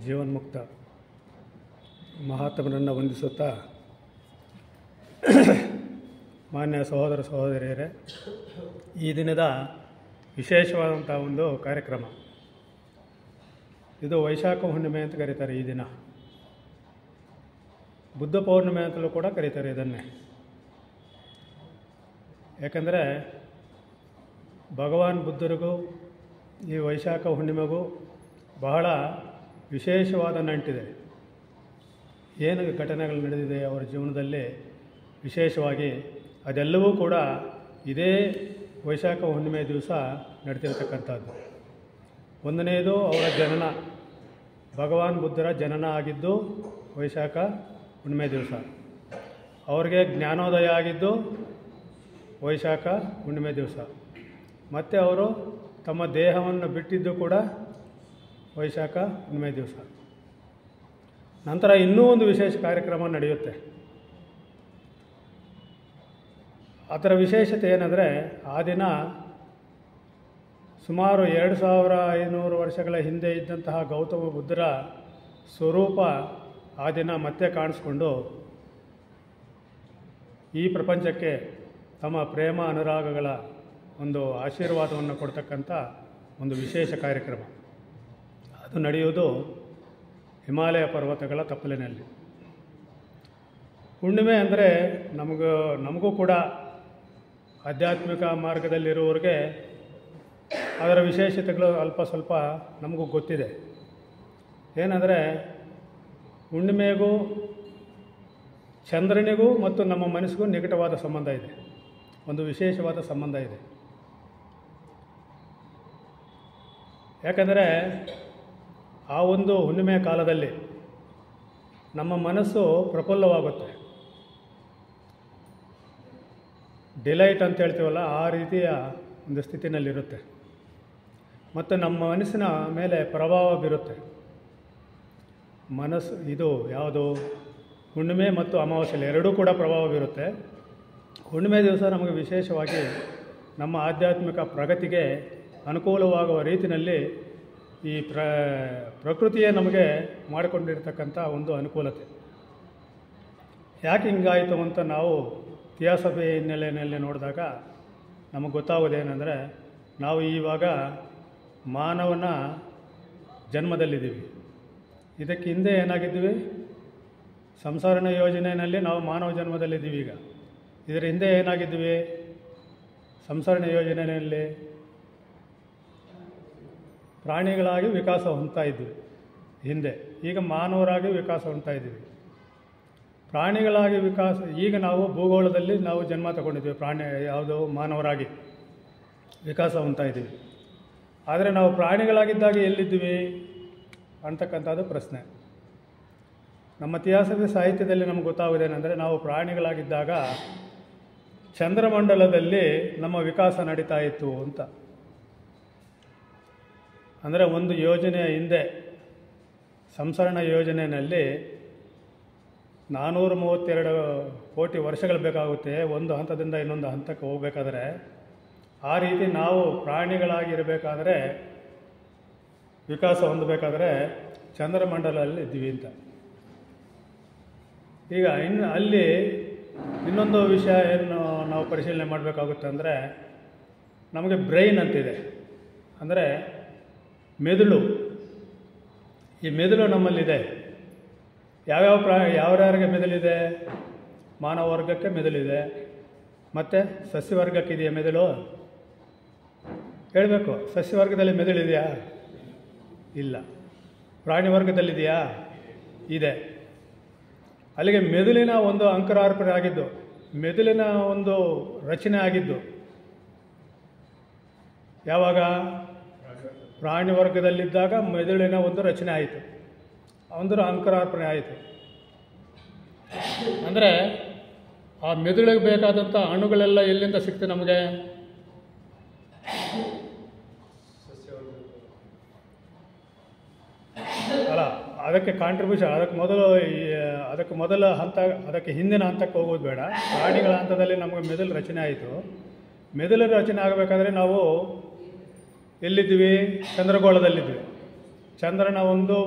ಜೀವನ್ಮುಕ್ತ ಮಹಾತ್ಮರನ್ನು ವಂದಿಸುತ್ತಾ, ಮಾನ್ಯ ಸಹೋದರ ಸಹೋದರಿಯರೇ, ಈ ದಿನದ ವಿಶೇಷವಾದಂಥ ಒಂದು ಕಾರ್ಯಕ್ರಮ ಇದು ವೈಶಾಖ ಹುಣ್ಣಿಮೆ ಅಂತ ಕರೀತಾರೆ. ಈ ದಿನ ಬುದ್ಧ ಪೌರ್ಣಿಮೆ ಅಂತಲೂ ಕೂಡ ಕರೀತಾರೆ ಇದನ್ನೇ. ಯಾಕಂದರೆ ಭಗವಾನ್ ಬುದ್ಧರಿಗೂ ಈ ವೈಶಾಖ ಹುಣ್ಣಿಮೆಗೂ ಬಹಳ ವಿಶೇಷವಾದ ನಂಟಿದೆ. ಏನು ಘಟನೆಗಳು ನಡೆದಿದೆ ಅವರ ಜೀವನದಲ್ಲಿ ವಿಶೇಷವಾಗಿ, ಅದೆಲ್ಲವೂ ಕೂಡ ಇದೇ ವೈಶಾಖ ಹುಣ್ಣಿಮೆ ದಿವಸ ನಡೆದಿರತಕ್ಕಂಥದ್ದು. ಒಂದನೆಯದು ಅವರ ಜನನ, ಭಗವಾನ್ ಬುದ್ಧರ ಜನನ ಆಗಿದ್ದು ವೈಶಾಖ ಹುಣ್ಣಿಮೆ ದಿವಸ. ಅವರಿಗೆ ಜ್ಞಾನೋದಯ ಆಗಿದ್ದು ವೈಶಾಖ ಹುಣ್ಣಿಮೆ ದಿವಸ. ಮತ್ತು ಅವರು ತಮ್ಮ ದೇಹವನ್ನು ಬಿಟ್ಟಿದ್ದು ಕೂಡ ವೈಶಾಖ ಹುಣ್ಣಿಮೆ ದಿವಸ. ನಂತರ ಇನ್ನೂ ಒಂದು ವಿಶೇಷ ಕಾರ್ಯಕ್ರಮ ನಡೆಯುತ್ತೆ. ಅದರ ವಿಶೇಷತೆ ಏನಂದರೆ, ಆ ದಿನ ಸುಮಾರು 2500 ವರ್ಷಗಳ ಹಿಂದೆ ಇದ್ದಂತಹ ಗೌತಮ ಬುದ್ಧರ ಸ್ವರೂಪ ಆ ದಿನ ಮತ್ತೆ ಕಾಣಿಸ್ಕೊಂಡು ಈ ಪ್ರಪಂಚಕ್ಕೆ ತಮ್ಮ ಪ್ರೇಮ ಅನುರಾಗಗಳ ಒಂದು ಆಶೀರ್ವಾದವನ್ನು ಕೊಡ್ತಕ್ಕಂಥ ಒಂದು ವಿಶೇಷ ಕಾರ್ಯಕ್ರಮ. ಅದು ನಡೆಯುವುದು ಹಿಮಾಲಯ ಪರ್ವತಗಳ ತಪ್ಪಲಿನಲ್ಲಿ. ಹುಣ್ಣಿಮೆ ಅಂದರೆ ನಮಗೂ ಕೂಡ ಆಧ್ಯಾತ್ಮಿಕ ಮಾರ್ಗದಲ್ಲಿರುವವರಿಗೆ ಅದರ ವಿಶೇಷತೆಗಳು ಅಲ್ಪ ಸ್ವಲ್ಪ ನಮಗೂ ಗೊತ್ತಿದೆ. ಏನಂದರೆ, ಹುಣ್ಣಿಮೆಗೂ ಚಂದ್ರನಿಗೂ ಮತ್ತು ನಮ್ಮ ಮನಸ್ಸಿಗೂ ನಿಕಟವಾದ ಸಂಬಂಧ ಇದೆ, ಒಂದು ವಿಶೇಷವಾದ ಸಂಬಂಧ ಇದೆ. ಯಾಕಂದರೆ ಆ ಒಂದು ಹುಣ್ಣಿಮೆ ಕಾಲದಲ್ಲಿ ನಮ್ಮ ಮನಸ್ಸು ಪ್ರಫುಲ್ಲವಾಗುತ್ತೆ. ಡಿಲೈಟ್ ಅಂತ ಹೇಳ್ತೀವಲ್ಲ, ಆ ರೀತಿಯ ಒಂದು ಸ್ಥಿತಿನಲ್ಲಿರುತ್ತೆ. ಮತ್ತು ನಮ್ಮ ಮನಸ್ಸಿನ ಮೇಲೆ ಪ್ರಭಾವ ಬೀರುತ್ತೆ. ಮನಸ್ಸು ಇದು ಯಾವುದು, ಹುಣ್ಣಿಮೆ ಮತ್ತು ಅಮಾವಾಸ್ಯೆಯಲ್ಲಿ ಎರಡೂ ಕೂಡ ಪ್ರಭಾವ ಬೀರುತ್ತೆ. ಹುಣ್ಣಿಮೆ ದಿವಸ ನಮಗೆ ವಿಶೇಷವಾಗಿ ನಮ್ಮ ಆಧ್ಯಾತ್ಮಿಕ ಪ್ರಗತಿಗೆ ಅನುಕೂಲವಾಗುವ ರೀತಿಯಲ್ಲಿ ಈ ಪ್ರಕೃತಿಯೇ ನಮಗೆ ಮಾಡಿಕೊಂಡಿರ್ತಕ್ಕಂಥ ಒಂದು ಅನುಕೂಲತೆ. ಯಾಕೆ ಹಿಂಗಾಯಿತು ಅಂತ ನಾವು ಇತಿಹಾಸದ ಹಿನ್ನೆಲೆಯಲ್ಲಿ ನೋಡಿದಾಗ ನಮಗೆ ಗೊತ್ತಾಗೋದೇನೆಂದರೆ, ನಾವು ಇವಾಗ ಮಾನವನ ಜನ್ಮದಲ್ಲಿದ್ದೀವಿ. ಇದಕ್ಕೆ ಹಿಂದೆ ಏನಾಗಿದ್ದೀವಿ, ಸಂಸಾರಣ ಯೋಜನೆಯಲ್ಲಿ ನಾವು ಮಾನವ ಜನ್ಮದಲ್ಲಿದ್ದೀವಿ. ಈಗ ಇದರ ಹಿಂದೆ ಏನಾಗಿದ್ದೀವಿ, ಸಂಸಾರಣ ಯೋಜನೆಯಲ್ಲಿ ಪ್ರಾಣಿಗಳಾಗಿ ವಿಕಾಸ ಹೊಂದ್ತಾ ಇದ್ವಿ ಹಿಂದೆ. ಈಗ ಮಾನವರಾಗಿ ವಿಕಾಸ ಹೊಂದ್ತಾ ಇದ್ದೀವಿ. ಪ್ರಾಣಿಗಳಾಗಿ ವಿಕಾಸ, ಈಗ ನಾವು ಭೂಗೋಳದಲ್ಲಿ ನಾವು ಜನ್ಮ ತಗೊಂಡಿದ್ದೀವಿ, ಯಾವುದು ಮಾನವರಾಗಿ ವಿಕಾಸ ಹೊಂದ್ತಾ ಇದ್ದೀವಿ. ಆದರೆ ನಾವು ಪ್ರಾಣಿಗಳಾಗಿದ್ದಾಗ ಎಲ್ಲಿದ್ದೀವಿ ಅಂತಕ್ಕಂಥದ್ದು ಪ್ರಶ್ನೆ. ನಮ್ಮ ಇತಿಹಾಸದ ಸಾಹಿತ್ಯದಲ್ಲಿ ನಮ್ಗೆ ಗೊತ್ತಾಗೋದೇನೆಂದರೆ, ನಾವು ಪ್ರಾಣಿಗಳಾಗಿದ್ದಾಗ ಚಂದ್ರಮಂಡಲದಲ್ಲಿ ನಮ್ಮ ವಿಕಾಸ ನಡೀತಾ ಇತ್ತು ಅಂತ. ಅಂದರೆ ಒಂದು ಯೋಜನೆಯ ಹಿಂದೆ, ಸಂಸರಣ ಯೋಜನೆಯಲ್ಲಿ 432 ಕೋಟಿ ವರ್ಷಗಳು ಬೇಕಾಗುತ್ತೆ ಒಂದು ಹಂತದಿಂದ ಇನ್ನೊಂದು ಹಂತಕ್ಕೆ ಹೋಗಬೇಕಾದ್ರೆ. ಆ ರೀತಿ ನಾವು ಪ್ರಾಣಿಗಳಾಗಿರಬೇಕಾದ್ರೆ, ವಿಕಾಸ ಹೊಂದಬೇಕಾದ್ರೆ ಚಂದ್ರಮಂಡಲದಲ್ಲಿ ಇದ್ದೀವಿ ಅಂತ. ಈಗ ಅಲ್ಲಿ ಇನ್ನೊಂದು ವಿಷಯ ಏನು ನಾವು ಪರಿಶೀಲನೆ ಮಾಡಬೇಕಾಗುತ್ತೆ ಅಂದರೆ, ನಮಗೆ ಬ್ರೈನ್ ಅಂತಿದೆ, ಅಂದರೆ ಮೆದುಳು. ಈ ಮೆದುಳು ನಮ್ಮಲ್ಲಿದೆ. ಯಾವ್ಯಾವ್ಯಾರಿಗೆ ಮೆದುಳಿದೆ? ಮಾನವ ವರ್ಗಕ್ಕೆ ಮೆದುಳಿದೆ. ಮತ್ತು ಸಸ್ಯವರ್ಗಕ್ಕೆ ಇದೆಯಾ ಮೆದುಳು? ಹೇಳಬೇಕು. ಸಸ್ಯವರ್ಗದಲ್ಲಿ ಮೆದುಳಿದೆಯಾ? ಇಲ್ಲ. ಪ್ರಾಣಿ ವರ್ಗದಲ್ಲಿದೆಯಾ? ಇದೆ. ಅಲ್ಲಿಗೆ ಮೆದುಳಿನ ಒಂದು ಅಂಕರಾರ್ಪಣೆ ಆಗಿದ್ದು, ಮೆದುಳಿನ ಒಂದು ರಚನೆ ಆಗಿದ್ದು ಯಾವಾಗ? ಪ್ರಾಣಿ ವರ್ಗದಲ್ಲಿದ್ದಾಗ ಮೆದುಳಿನ ಒಂದು ರಚನೆ ಆಯಿತು, ಒಂದು ಅಂಕರಾರ್ಪಣೆ ಆಯಿತು. ಅಂದರೆ ಆ ಮೆದುಳಿಗೆ ಬೇಕಾದಂಥ ಅಣುಗಳೆಲ್ಲ ಎಲ್ಲಿಂದ ಸಿಕ್ತು ನಮಗೆ? ಅಲ್ಲ, ಅದಕ್ಕೆ ಕಾಂಟ್ರಿಬ್ಯೂಷನ್, ಅದಕ್ಕೆ ಮೊದಲ ಹಂತ, ಅದಕ್ಕೆ ಹಿಂದಿನ ಹಂತಕ್ಕೆ ಹೋಗೋದು ಬೇಡ. ಪ್ರಾಣಿಗಳ ಹಂತದಲ್ಲಿ ನಮಗೆ ಮೆದುಳು ರಚನೆ ಆಯಿತು. ಮೆದುಳು ರಚನೆ ಆಗಬೇಕಾದ್ರೆ ನಾವು ಎಲ್ಲಿದ್ದೀವಿ? ಚಂದ್ರಗೋಳದಲ್ಲಿದ್ದೀವಿ. ಚಂದ್ರನ ಒಂದು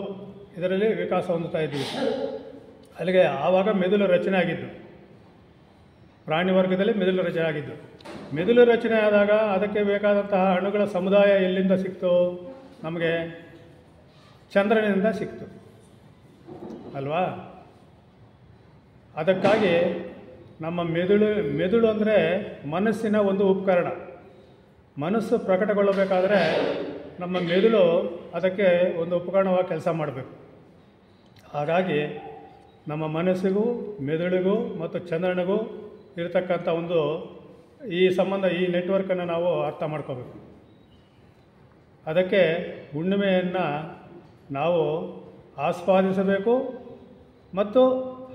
ಇದರಲ್ಲಿ ವಿಕಾಸ ಹೊಂದುತ್ತಾ ಇದ್ವಿ. ಅಲ್ಲಿಗೆ ಆವಾಗ ಮೆದುಳು ರಚನೆ ಆಗಿದ್ದು, ಪ್ರಾಣಿ ವರ್ಗದಲ್ಲಿ ಮೆದುಳು ರಚನೆ ಆಗಿದ್ದು. ಮೆದುಳು ರಚನೆ ಆದಾಗ ಅದಕ್ಕೆ ಬೇಕಾದಂತಹ ಅಣುಗಳ ಸಮುದಾಯ ಎಲ್ಲಿಂದ ಸಿಕ್ತು? ನಮಗೆ ಚಂದ್ರನಿಂದ ಸಿಕ್ತು ಅಲ್ವಾ? ಅದಕ್ಕಾಗಿ ನಮ್ಮ ಮೆದುಳು ಅಂದರೆ ಮನಸ್ಸಿನ ಒಂದು ಉಪಕರಣ. ಮನಸ್ಸು ಪ್ರಕಟಗೊಳ್ಳಬೇಕಾದ್ರೆ ನಮ್ಮ ಮೆದುಳು ಅದಕ್ಕೆ ಒಂದು ಉಪಕರಣವಾಗಿ ಕೆಲಸ ಮಾಡಬೇಕು. ಹಾಗಾಗಿ ನಮ್ಮ ಮನಸ್ಸಿಗೂ ಮೆದುಳಿಗೂ ಮತ್ತು ಚಂದ್ರನಿಗೂ ಇರತಕ್ಕಂಥ ಒಂದು ಈ ಸಂಬಂಧ, ಈ ನೆಟ್ವರ್ಕನ್ನು ನಾವು ಅರ್ಥ ಮಾಡ್ಕೋಬೇಕು. ಅದಕ್ಕೆ ಹುಣ್ಣಿಮೆಯನ್ನು ನಾವು ಆಸ್ವಾದಿಸಬೇಕು ಮತ್ತು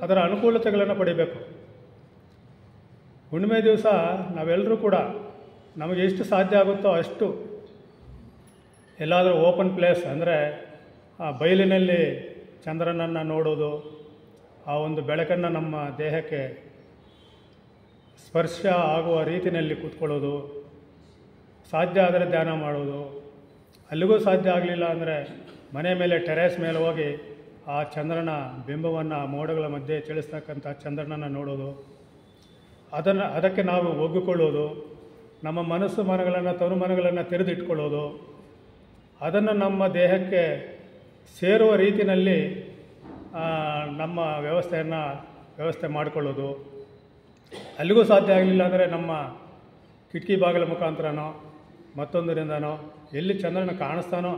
ಅದರ ಅನುಕೂಲತೆಗಳನ್ನು ಪಡಿಬೇಕು. ಹುಣ್ಣಿಮೆ ದಿವಸ ನಾವೆಲ್ಲರೂ ಕೂಡ ನಮಗೆ ಎಷ್ಟು ಸಾಧ್ಯ ಆಗುತ್ತೋ ಅಷ್ಟು ಎಲ್ಲಾದರೂ ಓಪನ್ ಪ್ಲೇಸ್ ಅಂದರೆ ಆ ಬಯಲಿನಲ್ಲಿ ಚಂದ್ರನನ್ನು ನೋಡೋದು, ಆ ಒಂದು ಬೆಳಕನ್ನು ನಮ್ಮ ದೇಹಕ್ಕೆ ಸ್ಪರ್ಶ ಆಗುವ ರೀತಿಯಲ್ಲಿ ಕೂತ್ಕೊಳ್ಳೋದು, ಸಾಧ್ಯ ಆದರೆ ಧ್ಯಾನ ಮಾಡೋದು. ಅಲ್ಲಿಗೂ ಸಾಧ್ಯ ಆಗಲಿಲ್ಲ ಅಂದರೆ ಮನೆ ಮೇಲೆ ಟೆರೇಸ್ ಮೇಲೆ ಹೋಗಿ ಆ ಚಂದ್ರನ ಬಿಂಬವನ್ನು ಮೋಡಗಳ ಮಧ್ಯೆ ಚಲಿಸ್ತಕ್ಕಂಥ ಚಂದ್ರನನ್ನು ನೋಡೋದು, ಅದಕ್ಕೆ ನಾವು ಒಗ್ಗಿಕೊಳ್ಳೋದು, ನಮ್ಮ ಮನಸ್ಸು ಮನಗಳನ್ನು ತನುಮನಗಳನ್ನು ತೆರೆದಿಟ್ಕೊಳ್ಳೋದು, ಅದನ್ನು ನಮ್ಮ ದೇಹಕ್ಕೆ ಸೇರುವ ರೀತಿಯಲ್ಲಿ ನಮ್ಮ ವ್ಯವಸ್ಥೆ ಮಾಡಿಕೊಳ್ಳೋದು. ಅಲ್ಲಿಗೂ ಸಾಧ್ಯ ಆಗಲಿಲ್ಲ ಅಂದರೆ ನಮ್ಮ ಕಿಟಕಿ ಬಾಗಿಲ ಮುಖಾಂತರನೋ ಮತ್ತೊಂದರಿಂದನೋ ಎಲ್ಲಿ ಚಂದ್ರನ ಕಾಣಿಸ್ತಾನೋ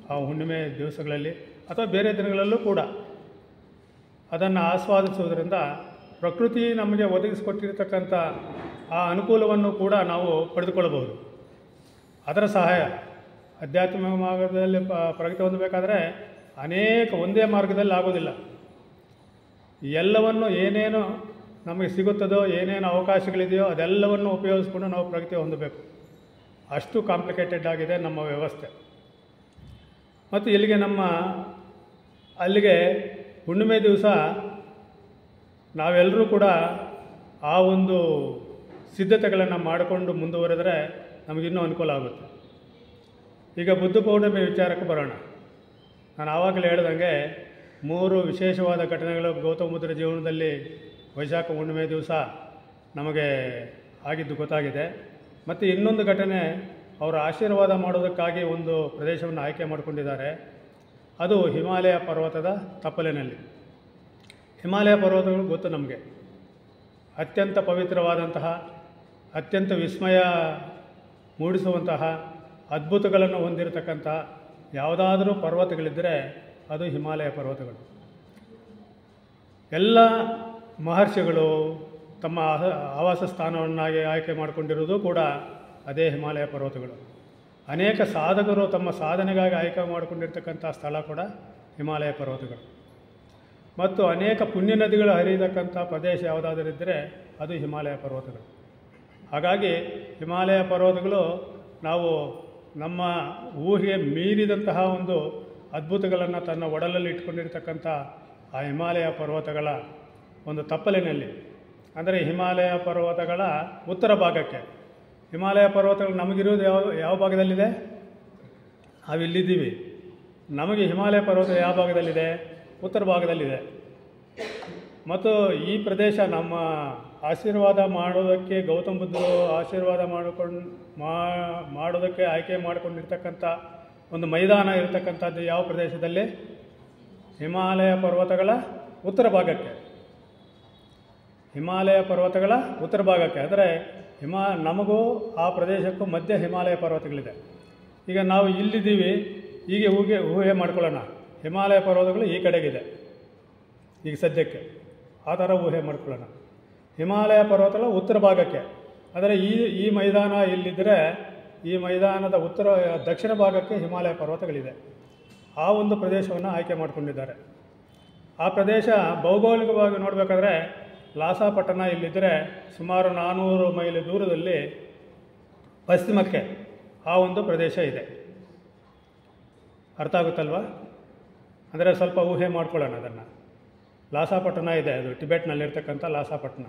ಆ ಹುಣ್ಣಿಮೆ ದಿವಸಗಳಲ್ಲಿ ಅಥವಾ ಬೇರೆ ದಿನಗಳಲ್ಲೂ ಕೂಡ ಅದನ್ನು ಆಸ್ವಾದಿಸುವುದರಿಂದ ಪ್ರಕೃತಿ ನಮಗೆ ಒದಗಿಸಿಕೊಟ್ಟಿರ್ತಕ್ಕಂಥ ಆ ಅನುಕೂಲವನ್ನು ಕೂಡ ನಾವು ಪಡೆದುಕೊಳ್ಳಬಹುದು. ಅದರ ಸಹಾಯ ಆಧ್ಯಾತ್ಮಿಕ ಮಾರ್ಗದಲ್ಲಿ ಪ್ರಗತಿ ಹೊಂದಬೇಕಾದ್ರೆ ಒಂದೇ ಮಾರ್ಗದಲ್ಲಿ ಆಗೋದಿಲ್ಲ. ಎಲ್ಲವನ್ನು ಏನೇನು ನಮಗೆ ಸಿಗುತ್ತದೋ, ಏನೇನು ಅವಕಾಶಗಳಿದೆಯೋ ಅದೆಲ್ಲವನ್ನು ಉಪಯೋಗಿಸ್ಕೊಂಡು ನಾವು ಪ್ರಗತಿ ಹೊಂದಬೇಕು. ಅಷ್ಟು ಕಾಂಪ್ಲಿಕೇಟೆಡ್ ಆಗಿದೆ ನಮ್ಮ ವ್ಯವಸ್ಥೆ. ಮತ್ತು ಅಲ್ಲಿಗೆ ಹುಣ್ಣಿಮೆ ದಿವಸ ನಾವೆಲ್ಲರೂ ಕೂಡ ಆ ಒಂದು ಸಿದ್ಧತೆಗಳನ್ನು ಮಾಡಿಕೊಂಡು ಮುಂದುವರೆದರೆ ನಮಗಿನ್ನೂ ಅನುಕೂಲ ಆಗುತ್ತೆ. ಈಗ ಬುದ್ಧ ಪೌರ್ಣಿಮೆ ವಿಚಾರಕ್ಕೆ ಬರೋಣ. ನಾನು ಆವಾಗಲೇ ಹೇಳ್ದಂಗೆ 3 ವಿಶೇಷವಾದ ಘಟನೆಗಳು ಗೌತಮ ಬುದ್ಧರ ಜೀವನದಲ್ಲಿ ವೈಶಾಖ ಹುಣ್ಣಿಮೆ ದಿವಸ ನಮಗೆ ಆಗಿದ್ದು ಗೊತ್ತಾಗಿದೆ. ಮತ್ತು ಇನ್ನೊಂದು ಘಟನೆ, ಅವರ ಆಶೀರ್ವಾದ ಮಾಡೋದಕ್ಕಾಗಿ ಒಂದು ಪ್ರದೇಶವನ್ನು ಆಯ್ಕೆ ಮಾಡಿಕೊಂಡಿದ್ದಾರೆ. ಅದು ಹಿಮಾಲಯ ಪರ್ವತದ ತಪ್ಪಲಿನಲ್ಲಿ. ಹಿಮಾಲಯ ಪರ್ವತಗಳು ಗೊತ್ತು ನಮಗೆ, ಅತ್ಯಂತ ಪವಿತ್ರವಾದಂತಹ, ಅತ್ಯಂತ ವಿಸ್ಮಯ ಮೂಡಿಸುವಂತಹ ಅದ್ಭುತಗಳನ್ನು ಹೊಂದಿರತಕ್ಕಂಥ ಯಾವುದಾದರೂ ಪರ್ವತಗಳಿದ್ದರೆ ಅದು ಹಿಮಾಲಯ ಪರ್ವತಗಳು. ಎಲ್ಲ ಮಹರ್ಷಿಗಳು ತಮ್ಮ ಆವಾಸ ಸ್ಥಾನವನ್ನಾಗಿ ಆಯ್ಕೆ ಮಾಡಿಕೊಂಡಿರುವುದು ಕೂಡ ಅದೇ ಹಿಮಾಲಯ ಪರ್ವತಗಳು. ಅನೇಕ ಸಾಧಕರು ತಮ್ಮ ಸಾಧನೆಗಾಗಿ ಆಯ್ಕೆ ಮಾಡಿಕೊಂಡಿರ್ತಕ್ಕಂಥ ಸ್ಥಳ ಕೂಡ ಹಿಮಾಲಯ ಪರ್ವತಗಳು. ಮತ್ತು ಅನೇಕ ಪುಣ್ಯ ನದಿಗಳು ಹರಿಯತಕ್ಕಂಥ ಪ್ರದೇಶ ಯಾವುದಾದರಿದ್ದರೆ ಅದು ಹಿಮಾಲಯ ಪರ್ವತಗಳು. ಹಾಗಾಗಿ ಹಿಮಾಲಯ ಪರ್ವತಗಳು ನಾವು ನಮ್ಮ ಊಹೆಗೆ ಮೀರಿದಂತಹ ಒಂದು ಅದ್ಭುತಗಳನ್ನು ತನ್ನ ಒಡಲಲ್ಲಿ ಇಟ್ಕೊಂಡಿರ್ತಕ್ಕಂಥ ಆ ಹಿಮಾಲಯ ಪರ್ವತಗಳ ಒಂದು ತಪ್ಪಲಿನಲ್ಲಿ, ಅಂದರೆ ಹಿಮಾಲಯ ಪರ್ವತಗಳ ಉತ್ತರ ಭಾಗಕ್ಕೆ. ಹಿಮಾಲಯ ಪರ್ವತಗಳು ನಮಗಿರೋದು ಯಾವ ಭಾಗದಲ್ಲಿದೆ? ನಾವಿಲ್ಲಿದ್ದೀವಿ. ನಮಗೆ ಹಿಮಾಲಯ ಪರ್ವತ ಯಾವ ಭಾಗದಲ್ಲಿದೆ? ಉತ್ತರ ಭಾಗದಲ್ಲಿದೆ. ಮತ್ತು ಈ ಪ್ರದೇಶ ನಮ್ಮ ಆಶೀರ್ವಾದ ಮಾಡೋದಕ್ಕೆ, ಗೌತಮ ಬುದ್ಧರು ಆಶೀರ್ವಾದ ಮಾಡೋದಕ್ಕೆ ಆಯ್ಕೆ ಮಾಡಿಕೊಂಡಿರ್ತಕ್ಕಂಥ ಒಂದು ಮೈದಾನ ಇರತಕ್ಕಂಥದ್ದು ಯಾವ ಪ್ರದೇಶದಲ್ಲಿ? ಹಿಮಾಲಯ ಪರ್ವತಗಳ ಉತ್ತರ ಭಾಗಕ್ಕೆ. ಹಿಮಾಲಯ ಪರ್ವತಗಳ ಉತ್ತರ ಭಾಗಕ್ಕೆ ಅಂದರೆ ನಮಗೂ ಆ ಪ್ರದೇಶಕ್ಕೂ ಮಧ್ಯೆ ಹಿಮಾಲಯ ಪರ್ವತಗಳಿದೆ. ಈಗ ನಾವು ಇಲ್ಲಿದ್ದೀವಿ, ಹೀಗೆ ಊಹೆ ಮಾಡ್ಕೊಳ್ಳೋಣ, ಹಿಮಾಲಯ ಪರ್ವತಗಳು ಈ ಕಡೆಗಿದೆ ಈಗ ಸದ್ಯಕ್ಕೆ, ಆ ಥರ ಊಹೆ ಮಾಡ್ಕೊಳ್ಳೋಣ. ಹಿಮಾಲಯ ಪರ್ವತಗಳ ಉತ್ತರ ಭಾಗಕ್ಕೆ ಅಂದರೆ ಈ ಮೈದಾನ ಇಲ್ಲಿದ್ದರೆ ಈ ಮೈದಾನದ ದಕ್ಷಿಣ ಭಾಗಕ್ಕೆ ಹಿಮಾಲಯ ಪರ್ವತಗಳಿದೆ. ಆ ಒಂದು ಪ್ರದೇಶವನ್ನು ಆಯ್ಕೆ ಮಾಡಿಕೊಂಡಿದ್ದಾರೆ. ಆ ಪ್ರದೇಶ ಭೌಗೋಳಿಕವಾಗಿ ನೋಡಬೇಕಾದ್ರೆ ಲಾಸಾ ಪಟ್ಟಣ ಇಲ್ಲಿದ್ದರೆ ಸುಮಾರು 400 ಮೈಲಿ ದೂರದಲ್ಲಿ ಪಶ್ಚಿಮಕ್ಕೆ ಆ ಒಂದು ಪ್ರದೇಶ ಇದೆ. ಅರ್ಥ ಆಗುತ್ತಲ್ವ? ಅಂದರೆ ಸ್ವಲ್ಪ ಊಹೆ ಮಾಡ್ಕೊಳ್ಳೋಣ ಅದನ್ನು. ಲಾಸಾ ಪಟ್ಟಣ ಇದೆ, ಅದು ಟಿಬೆಟ್ನಲ್ಲಿರ್ತಕ್ಕಂಥ ಲಾಸಾ ಪಟ್ಟಣ.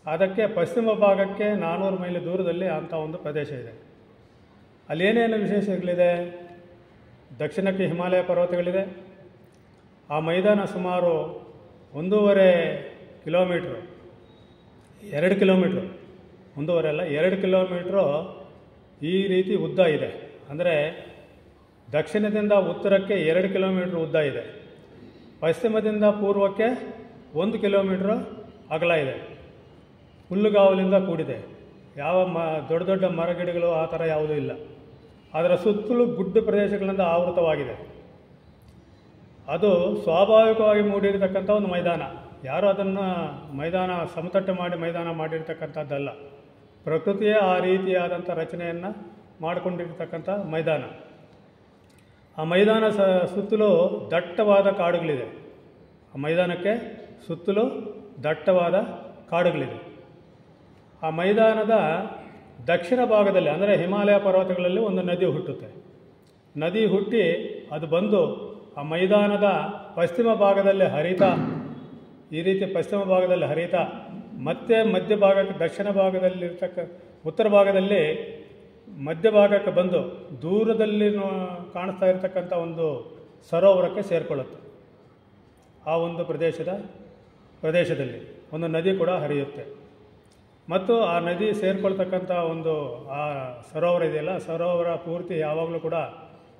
ಅದಕ್ಕೆ ಪಶ್ಚಿಮ ಭಾಗಕ್ಕೆ 400 ಮೈಲಿ ದೂರದಲ್ಲಿ ಅಂಥ ಒಂದು ಪ್ರದೇಶ ಇದೆ. ಅಲ್ಲೇನೇನು ವಿಶೇಷಗಳಿದೆ? ದಕ್ಷಿಣಕ್ಕೆ ಹಿಮಾಲಯ ಪರ್ವತಗಳಿದೆ, ಆ ಮೈದಾನ ಸುಮಾರು 1.5 ಕಿಲೋಮೀಟ್ರು, 2 ಕಿಲೋಮೀಟ್ರು, 1.5 ಅಲ್ಲ 2 ಕಿಲೋಮೀಟ್ರು ಈ ರೀತಿ ಉದ್ದ ಇದೆ. ಅಂದರೆ ದಕ್ಷಿಣದಿಂದ ಉತ್ತರಕ್ಕೆ 2 ಕಿಲೋಮೀಟ್ರ್ ಉದ್ದ ಇದೆ, ಪಶ್ಚಿಮದಿಂದ ಪೂರ್ವಕ್ಕೆ 1 ಕಿಲೋಮೀಟ್ರ್ ಅಗಲ ಇದೆ. ಹುಲ್ಲುಗಾವಲಿಂದ ಕೂಡಿದೆ. ಯಾವ ದೊಡ್ಡ ದೊಡ್ಡ ಮರಗಿಡಗಳು ಆ ಥರ ಯಾವುದೂ ಇಲ್ಲ. ಅದರ ಸುತ್ತಲೂ ಗುಡ್ಡ ಪ್ರದೇಶಗಳಿಂದ ಆವೃತವಾಗಿದೆ. ಅದು ಸ್ವಾಭಾವಿಕವಾಗಿ ಮೂಡಿರತಕ್ಕಂಥ ಒಂದು ಮೈದಾನ. ಯಾರು ಅದನ್ನು ಮೈದಾನ ಸಮತಟ್ಟು ಮಾಡಿ ಮೈದಾನ ಮಾಡಿರ್ತಕ್ಕಂಥದ್ದಲ್ಲ. ಪ್ರಕೃತಿಯೇ ಆ ರೀತಿಯಾದಂಥ ರಚನೆಯನ್ನು ಮಾಡಿಕೊಂಡಿರ್ತಕ್ಕಂಥ ಮೈದಾನ. ಆ ಮೈದಾನ ಸುತ್ತಲೂ ದಟ್ಟವಾದ ಕಾಡುಗಳಿದೆ. ಆ ಮೈದಾನಕ್ಕೆ ಸುತ್ತಲೂ ದಟ್ಟವಾದ ಕಾಡುಗಳಿದೆ. ಆ ಮೈದಾನದ ದಕ್ಷಿಣ ಭಾಗದಲ್ಲಿ, ಅಂದರೆ ಹಿಮಾಲಯ ಪರ್ವತಗಳಲ್ಲಿ ಒಂದು ನದಿ ಹುಟ್ಟುತ್ತೆ. ನದಿ ಹುಟ್ಟಿ ಅದು ಬಂದು ಆ ಮೈದಾನದ ಪಶ್ಚಿಮ ಭಾಗದಲ್ಲಿ ಹರಿತಾ, ಈ ರೀತಿ ಪಶ್ಚಿಮ ಭಾಗದಲ್ಲಿ ಹರಿತಾ ಮತ್ತೆ ಮಧ್ಯಭಾಗಕ್ಕೆ, ದಕ್ಷಿಣ ಭಾಗದಲ್ಲಿ ಉತ್ತರ ಭಾಗದಲ್ಲಿ ಮಧ್ಯಭಾಗಕ್ಕೆ ಬಂದು ದೂರದಲ್ಲಿ ಕಾಣಿಸ್ತಾ ಇರತಕ್ಕಂಥ ಒಂದು ಸರೋವರಕ್ಕೆ ಸೇರಿಕೊಳ್ಳುತ್ತೆ. ಆ ಒಂದು ಪ್ರದೇಶದಲ್ಲಿ ಒಂದು ನದಿ ಕೂಡ ಹರಿಯುತ್ತೆ. ಮತ್ತು ಆ ನದಿ ಸೇರಿಕೊಳ್ತಕ್ಕಂಥ ಒಂದು ಆ ಸರೋವರ ಇದೆಯಲ್ಲ, ಸರೋವರ ಪೂರ್ತಿ ಯಾವಾಗಲೂ ಕೂಡ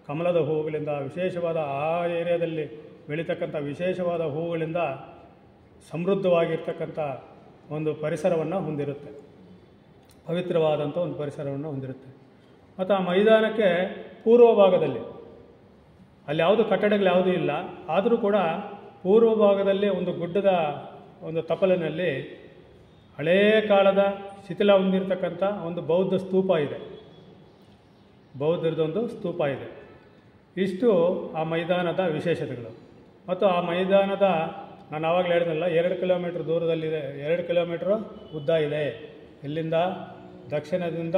ಕಮಲದ ಹೂವುಗಳಿಂದ ವಿಶೇಷವಾದ, ಆ ಏರಿಯಾದಲ್ಲಿ ಬೆಳೀತಕ್ಕಂಥ ವಿಶೇಷವಾದ ಹೂವುಗಳಿಂದ ಸಮೃದ್ಧವಾಗಿರ್ತಕ್ಕಂಥ ಒಂದು ಪರಿಸರವನ್ನು ಹೊಂದಿರುತ್ತೆ. ಪವಿತ್ರವಾದಂಥ ಒಂದು ಪರಿಸರವನ್ನು ಹೊಂದಿರುತ್ತೆ. ಮತ್ತು ಆ ಮೈದಾನಕ್ಕೆ ಪೂರ್ವ ಭಾಗದಲ್ಲಿ, ಅಲ್ಲಿ ಯಾವುದು ಕಟ್ಟಡಗಳು ಯಾವುದೂ ಇಲ್ಲ, ಆದರೂ ಕೂಡ ಪೂರ್ವ ಭಾಗದಲ್ಲಿ ಒಂದು ಗುಡ್ಡದ ಒಂದು ತಪ್ಪಲಿನಲ್ಲಿ ಹಳೆಯ ಕಾಲದ ಶಿಥಿಲ ಹೊಂದಿರತಕ್ಕಂಥ ಒಂದು ಬೌದ್ಧ ಸ್ತೂಪ ಇದೆ. ಬೌದ್ಧರದೊಂದು ಸ್ತೂಪ ಇದೆ. ಇಷ್ಟು ಆ ಮೈದಾನದ ವಿಶೇಷತೆಗಳು. ಮತ್ತು ಆ ಮೈದಾನದ, ನಾನು ಆವಾಗಲೇ ಹೇಳಿದ್ನಲ್ಲ, 2 ಕಿಲೋಮೀಟ್ರ್ ದೂರದಲ್ಲಿದೆ, 2 ಕಿಲೋಮೀಟ್ರ್ ಉದ್ದ ಇದೆ. ಇಲ್ಲಿಂದ ದಕ್ಷಿಣದಿಂದ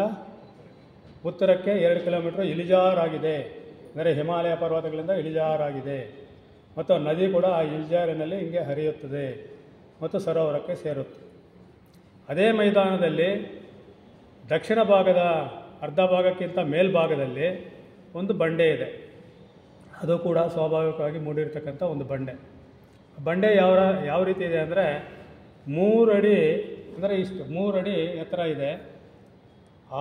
ಉತ್ತರಕ್ಕೆ 2 ಕಿಲೋಮೀಟ್ರ್ ಇಳಿಜಾರಾಗಿದೆ. ಅಂದರೆ ಹಿಮಾಲಯ ಪರ್ವತಗಳಿಂದ ಇಳಿಜಾರಾಗಿದೆ. ಮತ್ತು ನದಿ ಕೂಡ ಆ ಇಳಿಜಾರಿನಲ್ಲಿ ಹಿಂಗೆ ಹರಿಯುತ್ತದೆ ಮತ್ತು ಸರೋವರಕ್ಕೆ ಸೇರುತ್ತೆ. ಅದೇ ಮೈದಾನದಲ್ಲಿ ದಕ್ಷಿಣ ಭಾಗದ ಅರ್ಧ ಭಾಗಕ್ಕಿಂತ ಮೇಲ್ಭಾಗದಲ್ಲಿ ಒಂದು ಬಂಡೆ ಇದೆ. ಅದು ಕೂಡ ಸ್ವಾಭಾವಿಕವಾಗಿ ಮೂಡಿರ್ತಕ್ಕಂಥ ಒಂದು ಬಂಡೆ ಯಾವ ರೀತಿ ಇದೆ ಅಂದರೆ 3 ಅಡಿ, ಅಂದರೆ ಇಷ್ಟು 3 ಅಡಿ ಎತ್ತರ ಇದೆ,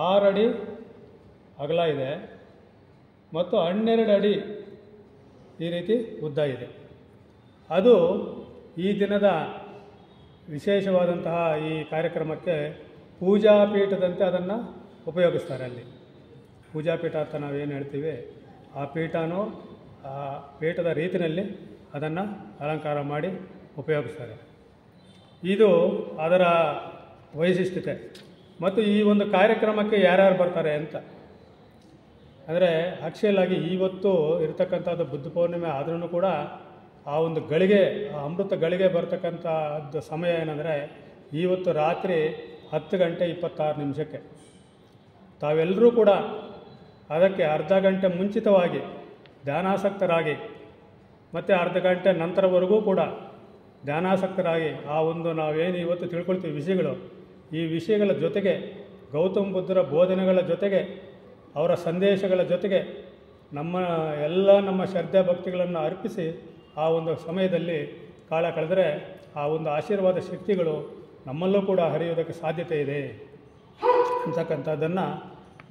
6 ಅಡಿ ಅಗಲ ಇದೆ ಮತ್ತು 12 ಅಡಿ ಈ ರೀತಿ ಉದ್ದ ಇದೆ. ಅದು ಈ ದಿನದ ವಿಶೇಷವಾದಂತಹ ಈ ಕಾರ್ಯಕ್ರಮಕ್ಕೆ ಪೂಜಾಪೀಠದಂತೆ ಅದನ್ನು ಉಪಯೋಗಿಸ್ತಾರೆ. ಅಲ್ಲಿ ಪೂಜಾಪೀಠ ಅಂತ ನಾವೇನು ಹೇಳ್ತೀವಿ, ಆ ಪೀಠನೂ ಆ ಪೀಠದ ರೀತಿಯಲ್ಲಿ ಅದನ್ನು ಅಲಂಕಾರ ಮಾಡಿ ಉಪಯೋಗಿಸ್ತಾರೆ. ಇದು ಅದರ ವೈಶಿಷ್ಟ್ಯತೆ. ಮತ್ತು ಈ ಒಂದು ಕಾರ್ಯಕ್ರಮಕ್ಕೆ ಯಾರ್ಯಾರು ಬರ್ತಾರೆ ಅಂತ ಅಂದರೆ, ಆ್ಯಕ್ಚುಲಾಗಿ ಇವತ್ತು ಇರತಕ್ಕಂಥದ್ದು ಬುದ್ಧ ಪೌರ್ಣಿಮೆ ಆದ್ರೂ ಕೂಡ ಆ ಒಂದು ಗಳಿಗೆ, ಆ ಅಮೃತ ಗಳಿಗೆ ಬರ್ತಕ್ಕಂಥದ್ದು ಸಮಯ ಏನಂದರೆ ಇವತ್ತು ರಾತ್ರಿ 10 ಗಂಟೆ 26 ನಿಮಿಷಕ್ಕೆ. ತಾವೆಲ್ಲರೂ ಕೂಡ ಅದಕ್ಕೆ ಅರ್ಧ ಗಂಟೆ ಮುಂಚಿತವಾಗಿ ಧ್ಯಾನಾಸಕ್ತರಾಗಿ ಮತ್ತು ಅರ್ಧ ಗಂಟೆ ನಂತರವರೆಗೂ ಕೂಡ ಧ್ಯಾನಾಸಕ್ತರಾಗಿ ಆ ಒಂದು ನಾವೇನು ಇವತ್ತು ತಿಳ್ಕೊಳ್ತೀವಿ ವಿಷಯಗಳು, ಈ ವಿಷಯಗಳ ಜೊತೆಗೆ ಗೌತಮ ಬುದ್ಧರ ಬೋಧನೆಗಳ ಜೊತೆಗೆ ಅವರ ಸಂದೇಶಗಳ ಜೊತೆಗೆ ನಮ್ಮ ಶ್ರದ್ಧೆ ಭಕ್ತಿಗಳನ್ನು ಅರ್ಪಿಸಿ ಆ ಒಂದು ಸಮಯದಲ್ಲಿ ಕಾಲ ಕಳೆದರೆ ಆ ಒಂದು ಆಶೀರ್ವಾದ ಶಕ್ತಿಗಳು ನಮ್ಮಲ್ಲೂ ಕೂಡ ಹರಿಯೋದಕ್ಕೆ ಸಾಧ್ಯತೆ ಇದೆ ಅಂತಕ್ಕಂಥದ್ದನ್ನು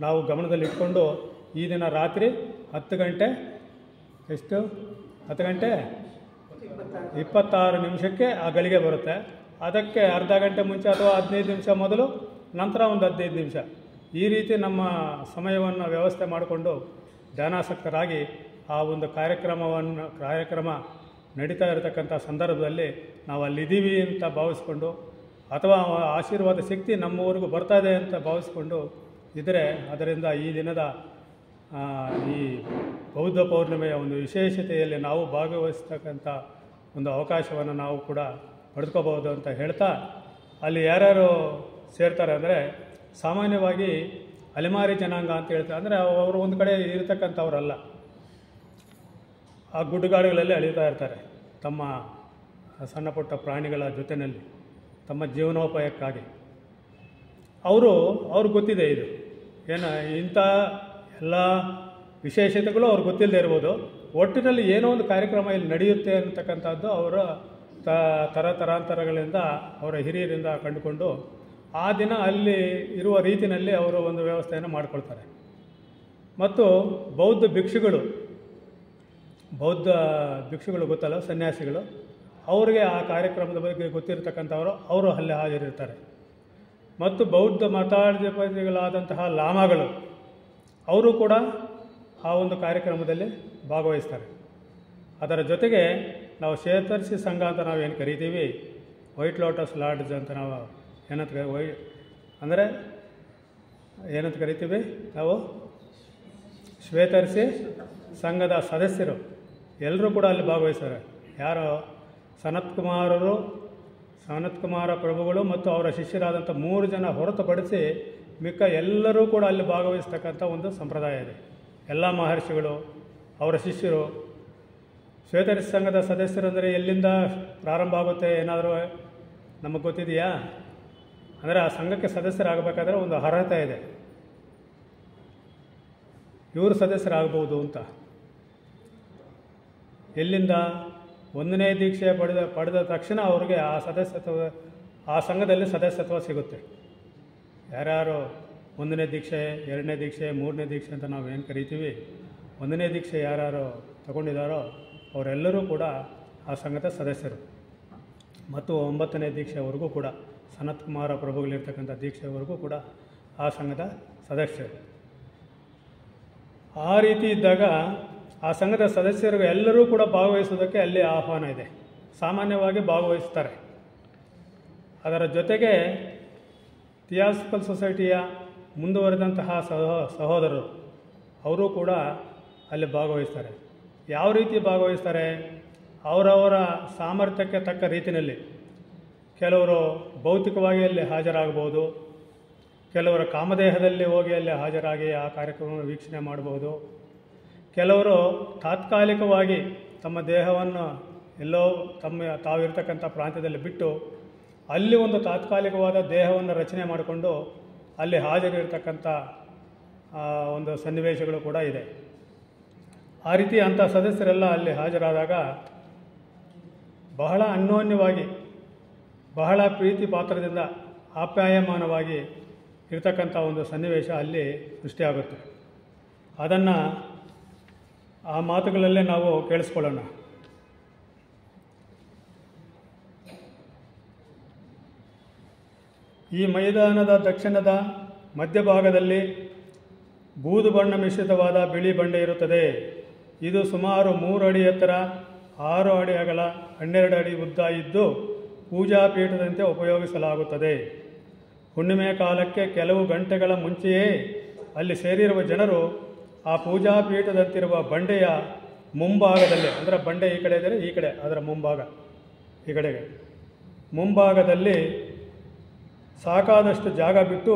ನಾವು ಗಮನದಲ್ಲಿಟ್ಕೊಂಡು ಈ ದಿನ ರಾತ್ರಿ 10 ಗಂಟೆ 26 ನಿಮಿಷಕ್ಕೆ ಆ ಗಳಿಗೆ ಬರುತ್ತೆ. ಅದಕ್ಕೆ ಅರ್ಧ ಗಂಟೆ ಮುಂಚೆ ಅಥವಾ 15 ನಿಮಿಷ ಮೊದಲು, ನಂತರ ಒಂದು 15 ನಿಮಿಷ, ಈ ರೀತಿ ನಮ್ಮ ಸಮಯವನ್ನು ವ್ಯವಸ್ಥೆ ಮಾಡಿಕೊಂಡು ಧ್ಯಾನಾಸಕ್ತರಾಗಿ ಆ ಒಂದು ಕಾರ್ಯಕ್ರಮ ನಡೀತಾ ಇರತಕ್ಕಂಥ ಸಂದರ್ಭದಲ್ಲಿ ನಾವು ಅಲ್ಲಿದ್ದೀವಿ ಅಂತ ಭಾವಿಸ್ಕೊಂಡು, ಅಥವಾ ಆಶೀರ್ವಾದ ಶಕ್ತಿ ನಮ್ಮವರೆಗೂ ಬರ್ತಾ ಇದೆ ಅಂತ ಭಾವಿಸ್ಕೊಂಡು ಇದ್ದರೆ, ಅದರಿಂದ ಈ ದಿನದ ಈ ಬೌದ್ಧ ಪೌರ್ಣಿಮೆಯ ಒಂದು ವಿಶೇಷತೆಯಲ್ಲಿ ನಾವು ಭಾಗವಹಿಸ್ತಕ್ಕಂಥ ಒಂದು ಅವಕಾಶವನ್ನು ನಾವು ಕೂಡ ಪಡೆದುಕೋಬಹುದು ಅಂತ ಹೇಳ್ತಾ, ಅಲ್ಲಿ ಯಾರ್ಯಾರು ಸೇರ್ತಾರೆ ಅಂದರೆ ಸಾಮಾನ್ಯವಾಗಿ ಅಲೆಮಾರಿ ಜನಾಂಗ ಅಂತ ಹೇಳ್ತಾರೆ. ಅಂದರೆ ಅವರು ಒಂದು ಕಡೆ ಇರತಕ್ಕಂಥವ್ರಲ್ಲ, ಆ ಗುಡ್ಡಗಾಡುಗಳಲ್ಲಿ ಅಳಿತಾ ಇರ್ತಾರೆ ತಮ್ಮ ಸಣ್ಣ ಪುಟ್ಟ ಪ್ರಾಣಿಗಳ ಜೊತೆಯಲ್ಲಿ ತಮ್ಮ ಜೀವನೋಪಾಯಕ್ಕಾಗಿ. ಅವ್ರಿಗೆ ಗೊತ್ತಿದೆ ಇದು ಏನು, ಇಂಥ ಎಲ್ಲ ವಿಶೇಷತೆಗಳು ಅವ್ರಿಗೆ ಗೊತ್ತಿಲ್ಲದೆ ಇರ್ಬೋದು. ಒಟ್ಟಿನಲ್ಲಿ ಏನೋ ಒಂದು ಕಾರ್ಯಕ್ರಮ ಇಲ್ಲಿ ನಡೆಯುತ್ತೆ ಅನ್ನತಕ್ಕಂಥದ್ದು ಅವರ ತರಾಂತರಗಳಿಂದ ಅವರ ಹಿರಿಯರಿಂದ ಕಂಡುಕೊಂಡು ಆ ದಿನ ಅಲ್ಲಿ ಇರುವ ರೀತಿಯಲ್ಲಿ ಅವರು ಒಂದು ವ್ಯವಸ್ಥೆಯನ್ನು ಮಾಡಿಕೊಳ್ತಾರೆ. ಮತ್ತು ಬೌದ್ಧ ಭಿಕ್ಷುಗಳು ಗೊತ್ತಲ್ಲ, ಸನ್ಯಾಸಿಗಳು, ಅವರಿಗೆ ಆ ಕಾರ್ಯಕ್ರಮದ ಬಗ್ಗೆ ಗೊತ್ತಿರತಕ್ಕಂಥವರು ಅವರು ಅಲ್ಲಿ ಹಾಜರಿರ್ತಾರೆ. ಮತ್ತು ಬೌದ್ಧ ಮತಾಧಿಪತಿಗಳಾದಂತಹ ಲಾಮಾಗಳು ಅವರು ಕೂಡ ಆ ಒಂದು ಕಾರ್ಯಕ್ರಮದಲ್ಲಿ ಭಾಗವಹಿಸ್ತಾರೆ. ಅದರ ಜೊತೆಗೆ ನಾವು ಶೇತರ್ಷಿ ಸಂಘ ಅಂತ ನಾವೇನು ಕರಿತೀವಿ, ವೈಟ್ ಲೋಟಸ್ ಲಾಡ್ಜ್ ಅಂತ ನಾವು ಏನಂತ ಕರಿತೀವಿ ನಾವು, ಶ್ವೇತರ್ಷಿ ಸಂಘದ ಸದಸ್ಯರು ಎಲ್ಲರೂ ಕೂಡ ಅಲ್ಲಿ ಭಾಗವಹಿಸ್ತಾರೆ. ಯಾರು ಸನತ್ ಕುಮಾರ ಪ್ರಭುಗಳು ಮತ್ತು ಅವರ ಶಿಷ್ಯರಾದಂಥ 3 ಜನ ಹೊರತುಪಡಿಸಿ ಮಿಕ್ಕ ಎಲ್ಲರೂ ಕೂಡ ಅಲ್ಲಿ ಭಾಗವಹಿಸ್ತಕ್ಕಂಥ ಒಂದು ಸಂಪ್ರದಾಯ ಇದೆ. ಎಲ್ಲ ಮಹರ್ಷಿಗಳು, ಅವರ ಶಿಷ್ಯರು. ಶ್ವೇತರ್ಷಿ ಸಂಘದ ಸದಸ್ಯರು ಅಂದರೆ ಎಲ್ಲಿಂದ ಪ್ರಾರಂಭ ಆಗುತ್ತೆ ಏನಾದರೂ ನಮಗೆ ಗೊತ್ತಿದೆಯಾ? ಅಂದರೆ ಆ ಸಂಘಕ್ಕೆ ಸದಸ್ಯರಾಗಬೇಕಾದ್ರೆ ಒಂದು ಅರ್ಹತೆ ಇದೆ, ಇವರು ಸದಸ್ಯರಾಗಬಹುದು ಅಂತ. ಎಲ್ಲಿಂದ? 1ನೇ ದೀಕ್ಷೆ ಪಡೆದ ತಕ್ಷಣ ಅವ್ರಿಗೆ ಆ ಸಂಘದಲ್ಲಿ ಸದಸ್ಯತ್ವ ಸಿಗುತ್ತೆ. ಯಾರ್ಯಾರು 1ನೇ ದೀಕ್ಷೆ, 2ನೇ ದೀಕ್ಷೆ, 3ನೇ ದೀಕ್ಷೆ ಅಂತ ನಾವು ಏನು ಕರಿತೀವಿ, 1ನೇ ದೀಕ್ಷೆ ಯಾರ್ಯಾರು ತಗೊಂಡಿದ್ದಾರೋ ಅವರೆಲ್ಲರೂ ಕೂಡ ಆ ಸಂಘದ ಸದಸ್ಯರು. ಮತ್ತು 9ನೇ ದೀಕ್ಷೆವರೆಗೂ ಕೂಡ, ಸನತ್ ಕುಮಾರ ಪ್ರಭುಗಳಿರ್ತಕ್ಕಂಥ ದೀಕ್ಷೆವರೆಗೂ ಕೂಡ ಆ ಸಂಘದ ಸದಸ್ಯರು. ಆ ರೀತಿ ಇದ್ದಾಗ ಆ ಸಂಘದ ಸದಸ್ಯರು ಎಲ್ಲರೂ ಕೂಡ ಭಾಗವಹಿಸೋದಕ್ಕೆ ಅಲ್ಲಿ ಆಹ್ವಾನ ಇದೆ. ಸಾಮಾನ್ಯವಾಗಿ ಭಾಗವಹಿಸ್ತಾರೆ. ಅದರ ಜೊತೆಗೆ ಥಿಯಾಸಫಿಕಲ್ ಸೊಸೈಟಿಯ ಮುಂದುವರೆದಂತಹ ಸಹೋದರರು ಅವರು ಕೂಡ ಅಲ್ಲಿ ಭಾಗವಹಿಸ್ತಾರೆ. ಯಾವ ರೀತಿ ಭಾಗವಹಿಸ್ತಾರೆ? ಅವರವರ ಸಾಮರ್ಥ್ಯಕ್ಕೆ ತಕ್ಕ ರೀತಿಯಲ್ಲಿ. ಕೆಲವರು ಭೌತಿಕವಾಗಿ ಅಲ್ಲಿ ಹಾಜರಾಗಬಹುದು, ಕೆಲವರು ಕಾಮದೇಹದಲ್ಲಿ ಹೋಗಿ ಅಲ್ಲಿ ಹಾಜರಾಗಿ ಆ ಕಾರ್ಯಕ್ರಮವನ್ನು ವೀಕ್ಷಣೆ ಮಾಡಬಹುದು. ಕೆಲವರು ತಾತ್ಕಾಲಿಕವಾಗಿ ತಮ್ಮ ದೇಹವನ್ನು ಎಲ್ಲೋ ತಾವಿರ್ತಕ್ಕಂಥ ಪ್ರಾಂತ್ಯದಲ್ಲಿ ಬಿಟ್ಟು ಅಲ್ಲಿ ಒಂದು ತಾತ್ಕಾಲಿಕವಾದ ದೇಹವನ್ನು ರಚನೆ ಮಾಡಿಕೊಂಡು ಅಲ್ಲಿ ಹಾಜರಿರ್ತಕ್ಕಂಥ ಒಂದು ಸನ್ನಿವೇಶಗಳು ಕೂಡ ಇದೆ. ಆ ರೀತಿ ಅಂಥ ಸದಸ್ಯರೆಲ್ಲ ಅಲ್ಲಿ ಹಾಜರಾದಾಗ ಬಹಳ ಅನ್ಯೋನ್ಯವಾಗಿ, ಬಹಳ ಪ್ರೀತಿ ಪಾತ್ರದಿಂದ ಆಪ್ಯಾಯಮಾನವಾಗಿ ಇರ್ತಕ್ಕಂಥ ಒಂದು ಸನ್ನಿವೇಶ ಅಲ್ಲಿ ಸೃಷ್ಟಿಯಾಗುತ್ತೆ. ಅದನ್ನು ಆ ಮಾತುಗಳಲ್ಲೇ ನಾವು ಕೇಳಿಸ್ಕೊಳ್ಳೋಣ. ಈ ಮೈದಾನದ ದಕ್ಷಿಣದ ಮಧ್ಯಭಾಗದಲ್ಲಿ ಬೂದು ಬಣ್ಣ ಮಿಶ್ರಿತವಾದ ಬಿಳಿ ಬಂಡೆ ಇರುತ್ತದೆ. ಇದು ಸುಮಾರು 3 ಅಡಿ ಎತ್ತರ, 6 ಅಡಿ ಅಗಲ, 12 ಅಡಿ ಉದ್ದ ಇದ್ದು ಪೂಜಾಪೀಠದಂತೆ ಉಪಯೋಗಿಸಲಾಗುತ್ತದೆ. ಹುಣ್ಣಿಮೆ ಕಾಲಕ್ಕೆ ಕೆಲವು ಗಂಟೆಗಳ ಮುಂಚೆಯೇ ಅಲ್ಲಿ ಸೇರಿರುವ ಜನರು ಆ ಪೂಜಾಪೀಠದಂತಿರುವ ಬಂಡೆಯ ಮುಂಭಾಗದಲ್ಲಿ, ಅಂದರೆ ಬಂಡೆ ಈ ಕಡೆ ಇದ್ದರೆ ಈ ಕಡೆ, ಅದರ ಮುಂಭಾಗ ಈ ಕಡೆಗೆ ಮುಂಭಾಗದಲ್ಲಿ ಸಾಕಾದಷ್ಟು ಜಾಗ ಬಿಟ್ಟು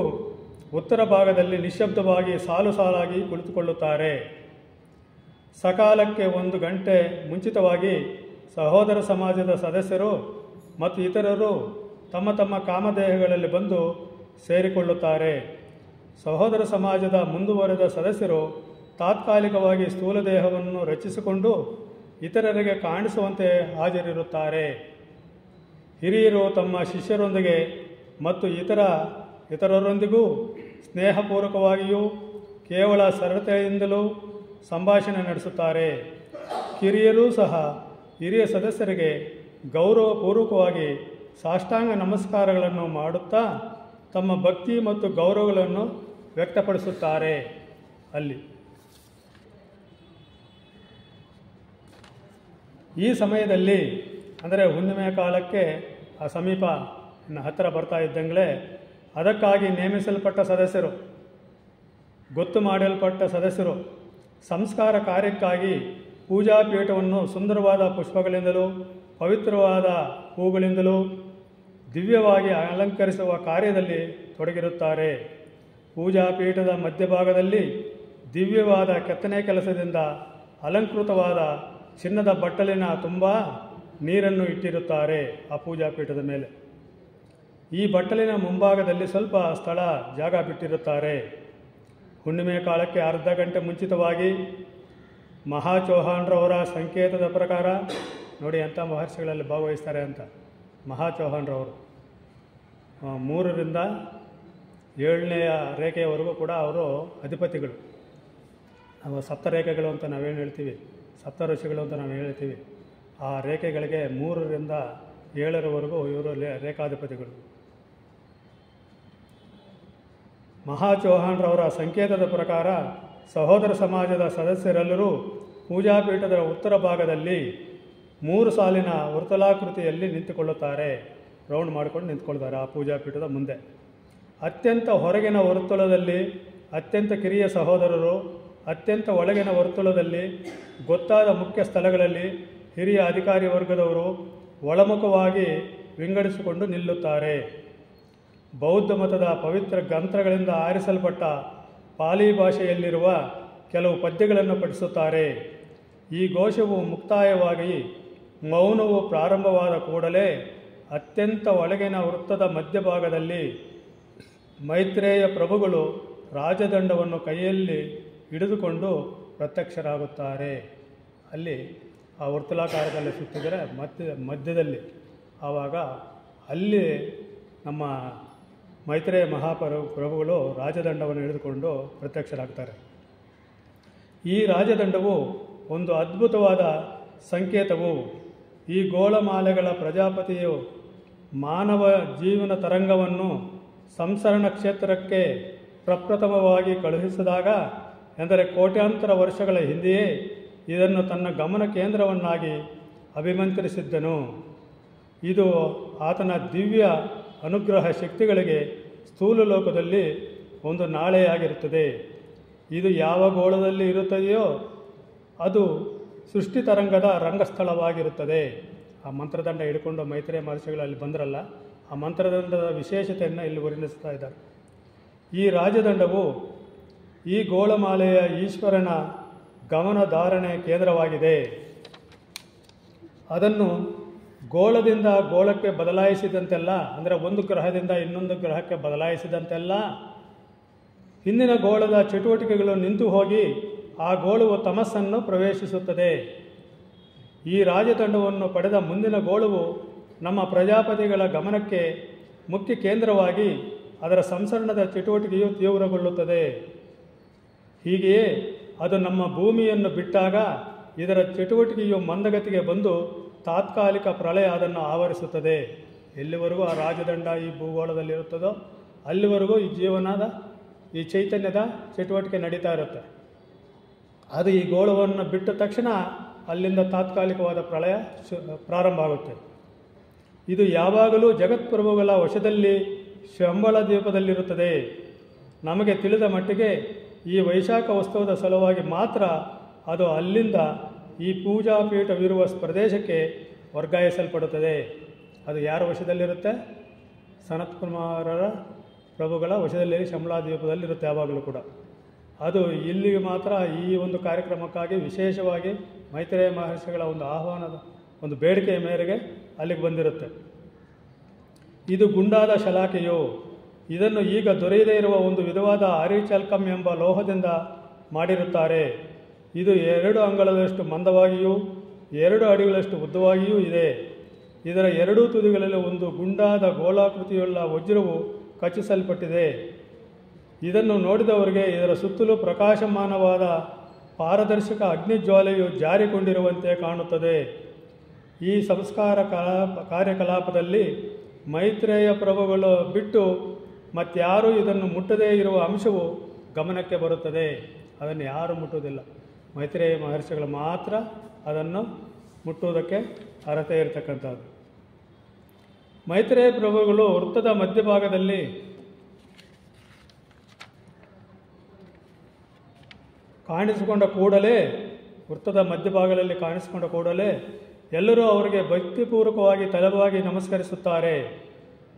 ಉತ್ತರ ಭಾಗದಲ್ಲಿ ನಿಶ್ಶಬ್ದವಾಗಿ ಸಾಲು ಸಾಲಾಗಿ ಕುಳಿತುಕೊಳ್ಳುತ್ತಾರೆ. ಸಕಾಲಕ್ಕೆ 1 ಗಂಟೆ ಮುಂಚಿತವಾಗಿ ಸಹೋದರ ಸಮಾಜದ ಸದಸ್ಯರು ಮತ್ತು ಇತರರು ತಮ್ಮ ತಮ್ಮ ಕಾಮದೇಹಗಳಲ್ಲಿ ಬಂದು ಸೇರಿಕೊಳ್ಳುತ್ತಾರೆ. ಸಹೋದರ ಸಮಾಜದ ಮುಂದುವರೆದ ಸದಸ್ಯರು ತಾತ್ಕಾಲಿಕವಾಗಿ ಸ್ಥೂಲ ದೇಹವನ್ನು ರಚಿಸಿಕೊಂಡು ಇತರರಿಗೆ ಕಾಣಿಸುವಂತೆ ಹಾಜರಿರುತ್ತಾರೆ. ಹಿರಿಯರು ತಮ್ಮ ಶಿಷ್ಯರೊಂದಿಗೆ ಮತ್ತು ಇತರರೊಂದಿಗೂ ಸ್ನೇಹಪೂರ್ವಕವಾಗಿಯೂ ಕೇವಲ ಸರಳತೆಯಿಂದಲೂ ಸಂಭಾಷಣೆ ನಡೆಸುತ್ತಾರೆ. ಕಿರಿಯರೂ ಸಹ ಹಿರಿಯ ಸದಸ್ಯರಿಗೆ ಗೌರವಪೂರ್ವಕವಾಗಿ ಸಾಷ್ಟಾಂಗ ನಮಸ್ಕಾರಗಳನ್ನು ಮಾಡುತ್ತಾ ತಮ್ಮ ಭಕ್ತಿ ಮತ್ತು ಗೌರವಗಳನ್ನು ವ್ಯಕ್ತಪಡಿಸುತ್ತಾರೆ. ಅಲ್ಲಿ ಈ ಸಮಯದಲ್ಲಿ, ಅಂದರೆ ಹುಣ್ಣಿಮೆ ಕಾಲಕ್ಕೆ ಆ ಸಮೀಪ ಹತ್ತಿರ ಬರ್ತಾ ಇದ್ದಂಗೆ ಅದಕ್ಕಾಗಿ ನೇಮಿಸಲ್ಪಟ್ಟ ಸದಸ್ಯರು, ಗೊತ್ತು ಮಾಡಲ್ಪಟ್ಟ ಸದಸ್ಯರು ಸಂಸ್ಕಾರ ಕಾರ್ಯಕ್ಕಾಗಿ ಪೂಜಾಪೀಠವನ್ನು ಸುಂದರವಾದ ಪುಷ್ಪಗಳಿಂದಲೂ ಪವಿತ್ರವಾದ ಹೂಗಳಿಂದಲೂ ದಿವ್ಯವಾಗಿ ಅಲಂಕರಿಸುವ ಕಾರ್ಯದಲ್ಲಿ ತೊಡಗಿರುತ್ತಾರೆ. ಪೂಜಾಪೀಠದ ಮಧ್ಯಭಾಗದಲ್ಲಿ ದಿವ್ಯವಾದ ಕೆತ್ತನೆ ಕೆಲಸದಿಂದ ಅಲಂಕೃತವಾದ ಚಿನ್ನದ ಬಟ್ಟಲಿನ ತುಂಬ ನೀರನ್ನು ಇಟ್ಟಿರುತ್ತಾರೆ ಆ ಪೂಜಾಪೀಠದ ಮೇಲೆ. ಈ ಬಟ್ಟಲಿನ ಮುಂಭಾಗದಲ್ಲಿ ಸ್ವಲ್ಪ ಸ್ಥಳ ಜಾಗ ಬಿಟ್ಟಿರುತ್ತಾರೆ. ಹುಣ್ಣಿಮೆ ಕಾಲಕ್ಕೆ ಅರ್ಧ ಗಂಟೆ ಮುಂಚಿತವಾಗಿ ಮಹಾಚೌಹಾಣ್ರವರ ಸಂಕೇತದ ಪ್ರಕಾರ ನೋಡಿ ಎಂಥ ಮಹರ್ಷಿಗಳಲ್ಲಿ ಭಾಗವಹಿಸ್ತಾರೆ ಅಂತ. ಮಹಾಚೌಹಾಣ್ರವರು 3ರಿಂದ 7ನೇಯ ರೇಖೆಯವರೆಗೂ ಕೂಡ ಅವರು ಅಧಿಪತಿಗಳು. ನಾವು ಸಪ್ತರೇಖೆಗಳು ಅಂತ ನಾವೇನು ಹೇಳ್ತೀವಿ, ಸಪ್ತ ಋಷಿಗಳು ಅಂತ ನಾವು ಹೇಳ್ತೀವಿ, ಆ ರೇಖೆಗಳಿಗೆ 3ರಿಂದ 7ರವರೆಗೂ ಇವರು ರೇಖಾಧಿಪತಿಗಳು. ಮಹಾಚೌಹಾಣ್ರವರ ಸಂಕೇತದ ಪ್ರಕಾರ ಸಹೋದರ ಸಮಾಜದ ಸದಸ್ಯರೆಲ್ಲರೂ ಪೂಜಾಪೀಠದ ಉತ್ತರ ಭಾಗದಲ್ಲಿ 3 ಸಾಲಿನ ವರ್ತುಲಾಕೃತಿಯಲ್ಲಿ ನಿಂತುಕೊಳ್ಳುತ್ತಾರೆ. ರೌಂಡ್ ಮಾಡಿಕೊಂಡು ನಿಂತ್ಕೊಳ್ತಾರೆ ಆ ಪೂಜಾಪೀಠದ ಮುಂದೆ. ಅತ್ಯಂತ ಹೊರಗಿನ ವರ್ತುಲದಲ್ಲಿ ಅತ್ಯಂತ ಕಿರಿಯ ಸಹೋದರರು, ಅತ್ಯಂತ ಒಳಗಿನ ವರ್ತುಲದಲ್ಲಿ ಗೊತ್ತಾದ ಮುಖ್ಯ ಸ್ಥಳಗಳಲ್ಲಿ ಹಿರಿಯ ಅಧಿಕಾರಿ ವರ್ಗದವರು ಒಳಮುಖವಾಗಿ ವಿಂಗಡಿಸಿಕೊಂಡು ನಿಲ್ಲುತ್ತಾರೆ. ಬೌದ್ಧ ಮತದ ಪವಿತ್ರ ಗ್ರಂಥಗಳಿಂದ ಆರಿಸಲ್ಪಟ್ಟ ಪಾಲಿ ಭಾಷೆಯಲ್ಲಿರುವ ಕೆಲವು ಪದ್ಯಗಳನ್ನು ಪಠಿಸುತ್ತಾರೆ. ಈ ಘೋಷವು ಮುಕ್ತಾಯವಾಗಿ ಮೌನವು ಪ್ರಾರಂಭವಾದ ಕೂಡಲೇ ಅತ್ಯಂತ ಒಳಗಿನ ವೃತ್ತದ ಮಧ್ಯಭಾಗದಲ್ಲಿ ಮೈತ್ರೇಯ ಪ್ರಭುಗಳು ರಾಜದಂಡವನ್ನು ಕೈಯಲ್ಲಿ ಹಿಡಿದುಕೊಂಡು ಪ್ರತ್ಯಕ್ಷರಾಗುತ್ತಾರೆ. ಅಲ್ಲಿ ಆ ವರ್ತುಲಾಕಾರದಲ್ಲಿ ಸುತ್ತಿದರೆ ಮಧ್ಯದಲ್ಲಿ ಆವಾಗ ಅಲ್ಲಿ ನಮ್ಮ ಮೈತ್ರೇಯ ಪ್ರಭುಗಳು ರಾಜದಂಡವನ್ನು ಹಿಡಿದುಕೊಂಡು ಪ್ರತ್ಯಕ್ಷರಾಗ್ತಾರೆ. ಈ ರಾಜದಂಡವು ಒಂದು ಅದ್ಭುತವಾದ ಸಂಕೇತವು. ಈ ಗೋಳಮಾಲೆಗಳ ಪ್ರಜಾಪತಿಯು ಮಾನವ ಜೀವನ ತರಂಗವನ್ನು ಸಂಸರಣ ಕ್ಷೇತ್ರಕ್ಕೆ ಪ್ರಪ್ರಥಮವಾಗಿ ಕಳುಹಿಸಿದಾಗ, ಎಂದರೆ ಕೋಟ್ಯಾಂತರ ವರ್ಷಗಳ ಹಿಂದೆಯೇ ಇದನ್ನು ತನ್ನ ಗಮನ ಕೇಂದ್ರವನ್ನಾಗಿ ಅಭಿಮಂತ್ರಿಸಿದ್ದನು. ಇದು ಆತನ ದಿವ್ಯ ಅನುಗ್ರಹ ಶಕ್ತಿಗಳಿಗೆ ಸ್ಥೂಲ ಲೋಕದಲ್ಲಿ ಒಂದು ನಾಳೆಯಾಗಿರುತ್ತದೆ. ಇದು ಯಾವ ಗೋಳದಲ್ಲಿ ಇರುತ್ತದೆಯೋ ಅದು ಸೃಷ್ಟಿ ತರಂಗದ ರಂಗಸ್ಥಳವಾಗಿರುತ್ತದೆ. ಆ ಮಂತ್ರದಂಡ ಹಿಡ್ಕೊಂಡು ಮೈತ್ರೇಯ ಮಹರ್ಷಿಗಳು ಅಲ್ಲಿ ಬಂದ್ರಲ್ಲ, ಆ ಮಂತ್ರದಂಡದ ವಿಶೇಷತೆಯನ್ನು ಇಲ್ಲಿ ವರ್ಣಿಸ್ತಾ ಇದ್ದಾರೆ. ಈ ರಾಜದಂಡವು ಈ ಗೋಳಮಾಲೆಯ ಈಶ್ವರನ ಗಮನಧಾರಣೆ ಕೇಂದ್ರವಾಗಿದೆ. ಅದನ್ನು ಗೋಳದಿಂದ ಗೋಳಕ್ಕೆ ಬದಲಾಯಿಸಿದಂತೆಲ್ಲ, ಅಂದರೆ ಒಂದು ಗ್ರಹದಿಂದ ಇನ್ನೊಂದು ಗ್ರಹಕ್ಕೆ ಬದಲಾಯಿಸಿದಂತೆಲ್ಲ ಹಿಂದಿನ ಗೋಳದ ಚಟುವಟಿಕೆಗಳು ನಿಂತು ಹೋಗಿ ಆ ಗೋಳವು ತಮಸ್ಸನ್ನು ಪ್ರವೇಶಿಸುತ್ತದೆ. ಈ ರಾಜದಂಡವನ್ನು ಪಡೆದ ಮುಂದಿನ ಗೋಳವು ನಮ್ಮ ಪ್ರಜಾಪತಿಗಳ ಗಮನಕ್ಕೆ ಮುಖ್ಯ ಕೇಂದ್ರವಾಗಿ ಅದರ ಸಂಸರಣದ ಚಟುವಟಿಕೆಯು ತೀವ್ರಗೊಳ್ಳುತ್ತದೆ. ಹೀಗೆಯೇ ಅದು ನಮ್ಮ ಭೂಮಿಯನ್ನು ಬಿಟ್ಟಾಗ ಇದರ ಚಟುವಟಿಕೆಯು ಮಂದಗತಿಗೆ ಬಂದು ತಾತ್ಕಾಲಿಕ ಪ್ರಳಯ ಅದನ್ನು ಆವರಿಸುತ್ತದೆ. ಎಲ್ಲಿವರೆಗೂ ಆ ರಾಜದಂಡ ಈ ಭೂಗೋಳದಲ್ಲಿರುತ್ತದೋ ಅಲ್ಲಿವರೆಗೂ ಈ ಜೀವನದ ಈ ಚೈತನ್ಯದ ಚಟುವಟಿಕೆ ನಡೀತಾ ಇರುತ್ತೆ. ಅದು ಈ ಗೋಳವನ್ನು ಬಿಟ್ಟ ತಕ್ಷಣ ಅಲ್ಲಿಂದ ತಾತ್ಕಾಲಿಕವಾದ ಪ್ರಳಯ ಪ್ರಾರಂಭ ಆಗುತ್ತೆ. ಇದು ಯಾವಾಗಲೂ ಜಗತ್ಪ್ರಭುಗಳ ವಶದಲ್ಲಿ ಶಂಬಳ ದ್ವೀಪದಲ್ಲಿರುತ್ತದೆ. ನಮಗೆ ತಿಳಿದ ಮಟ್ಟಿಗೆ ಈ ವೈಶಾಖ ಉತ್ಸವದ ಸಲುವಾಗಿ ಮಾತ್ರ ಅದು ಅಲ್ಲಿಂದ ಈ ಪೂಜಾಪೀಠವಿರುವ ಪ್ರದೇಶಕ್ಕೆ ವರ್ಗಾಯಿಸಲ್ಪಡುತ್ತದೆ. ಅದು ಯಾರ ವಶದಲ್ಲಿರುತ್ತೆ? ಸನತ್ ಕುಮಾರರ ಪ್ರಭುಗಳ ವಶದಲ್ಲಿ ಶಂಬಳ ದ್ವೀಪದಲ್ಲಿರುತ್ತೆ ಯಾವಾಗಲೂ ಕೂಡ. ಅದು ಇಲ್ಲಿಗೆ ಮಾತ್ರ ಈ ಒಂದು ಕಾರ್ಯಕ್ರಮಕ್ಕಾಗಿ ವಿಶೇಷವಾಗಿ ಮೈತ್ರೇಯ ಮಹರ್ಷಿಗಳ ಒಂದು ಆಹ್ವಾನದ ಒಂದು ಬೇಡಿಕೆಯ ಮೇರೆಗೆ ಅಲ್ಲಿಗೆ ಬಂದಿರುತ್ತೆ. ಇದು ಗುಂಡಾದ ಶಲಾಕೆಯು. ಇದನ್ನು ಈಗ ದೊರೆಯದೇ ಇರುವ ಒಂದು ವಿಧವಾದ ಆರಿಚಾಲ್ಕಮ್ ಎಂಬ ಲೋಹದಿಂದ ಮಾಡಿರುತ್ತಾರೆ. ಇದು 2 ಅಂಗುಳದಷ್ಟು ಮಂದವಾಗಿಯೂ 2 ಅಡಿಗಳಷ್ಟು ಉದ್ದವಾಗಿಯೂ ಇದೆ. ಇದರ 2 ತುದಿಗಳಲ್ಲಿ ಒಂದು ಗುಂಡಾದ ಗೋಳಾಕೃತಿಯುಳ್ಳ ವಜ್ರವು ಕಚ್ಚಿಸಲ್ಪಟ್ಟಿದೆ. ಇದನ್ನು ನೋಡಿದವರಿಗೆ ಇದರ ಸುತ್ತಲೂ ಪ್ರಕಾಶಮಾನವಾದ ಪಾರದರ್ಶಕ ಅಗ್ನಿಜ್ವಾಲೆಯು ಜಾರಿಕೊಂಡಿರುವಂತೆ ಕಾಣುತ್ತದೆ. ಈ ಸಂಸ್ಕಾರ ಕಾರ್ಯಕಲಾಪದಲ್ಲಿ ಮೈತ್ರೇಯ ಪ್ರಭುಗಳು ಬಿಟ್ಟು ಮತ್ತಾರೂ ಇದನ್ನು ಮುಟ್ಟದೇ ಇರುವ ಅಂಶವು ಗಮನಕ್ಕೆ ಬರುತ್ತದೆ. ಅದನ್ನು ಯಾರೂ ಮುಟ್ಟುವುದಿಲ್ಲ, ಮೈತ್ರೇಯ ಮಹರ್ಷಿಗಳು ಮಾತ್ರ ಅದನ್ನು ಮುಟ್ಟುವುದಕ್ಕೆ ಅರ್ಹತೆ ಇರತಕ್ಕಂಥದ್ದು. ಮೈತ್ರೇಯ ಪ್ರಭುಗಳು ವೃತ್ತದ ಮಧ್ಯಭಾಗದಲ್ಲಿ ಕಾಣಿಸಿಕೊಂಡ ಕೂಡಲೇ ವೃತ್ತದ ಮಧ್ಯಭಾಗದಲ್ಲಿ ಕಾಣಿಸಿಕೊಂಡ ಕೂಡಲೇ ಎಲ್ಲರೂ ಅವರಿಗೆ ಭಕ್ತಿಪೂರ್ವಕವಾಗಿ ತಲೆಬಾಗಿ ನಮಸ್ಕರಿಸುತ್ತಾರೆ.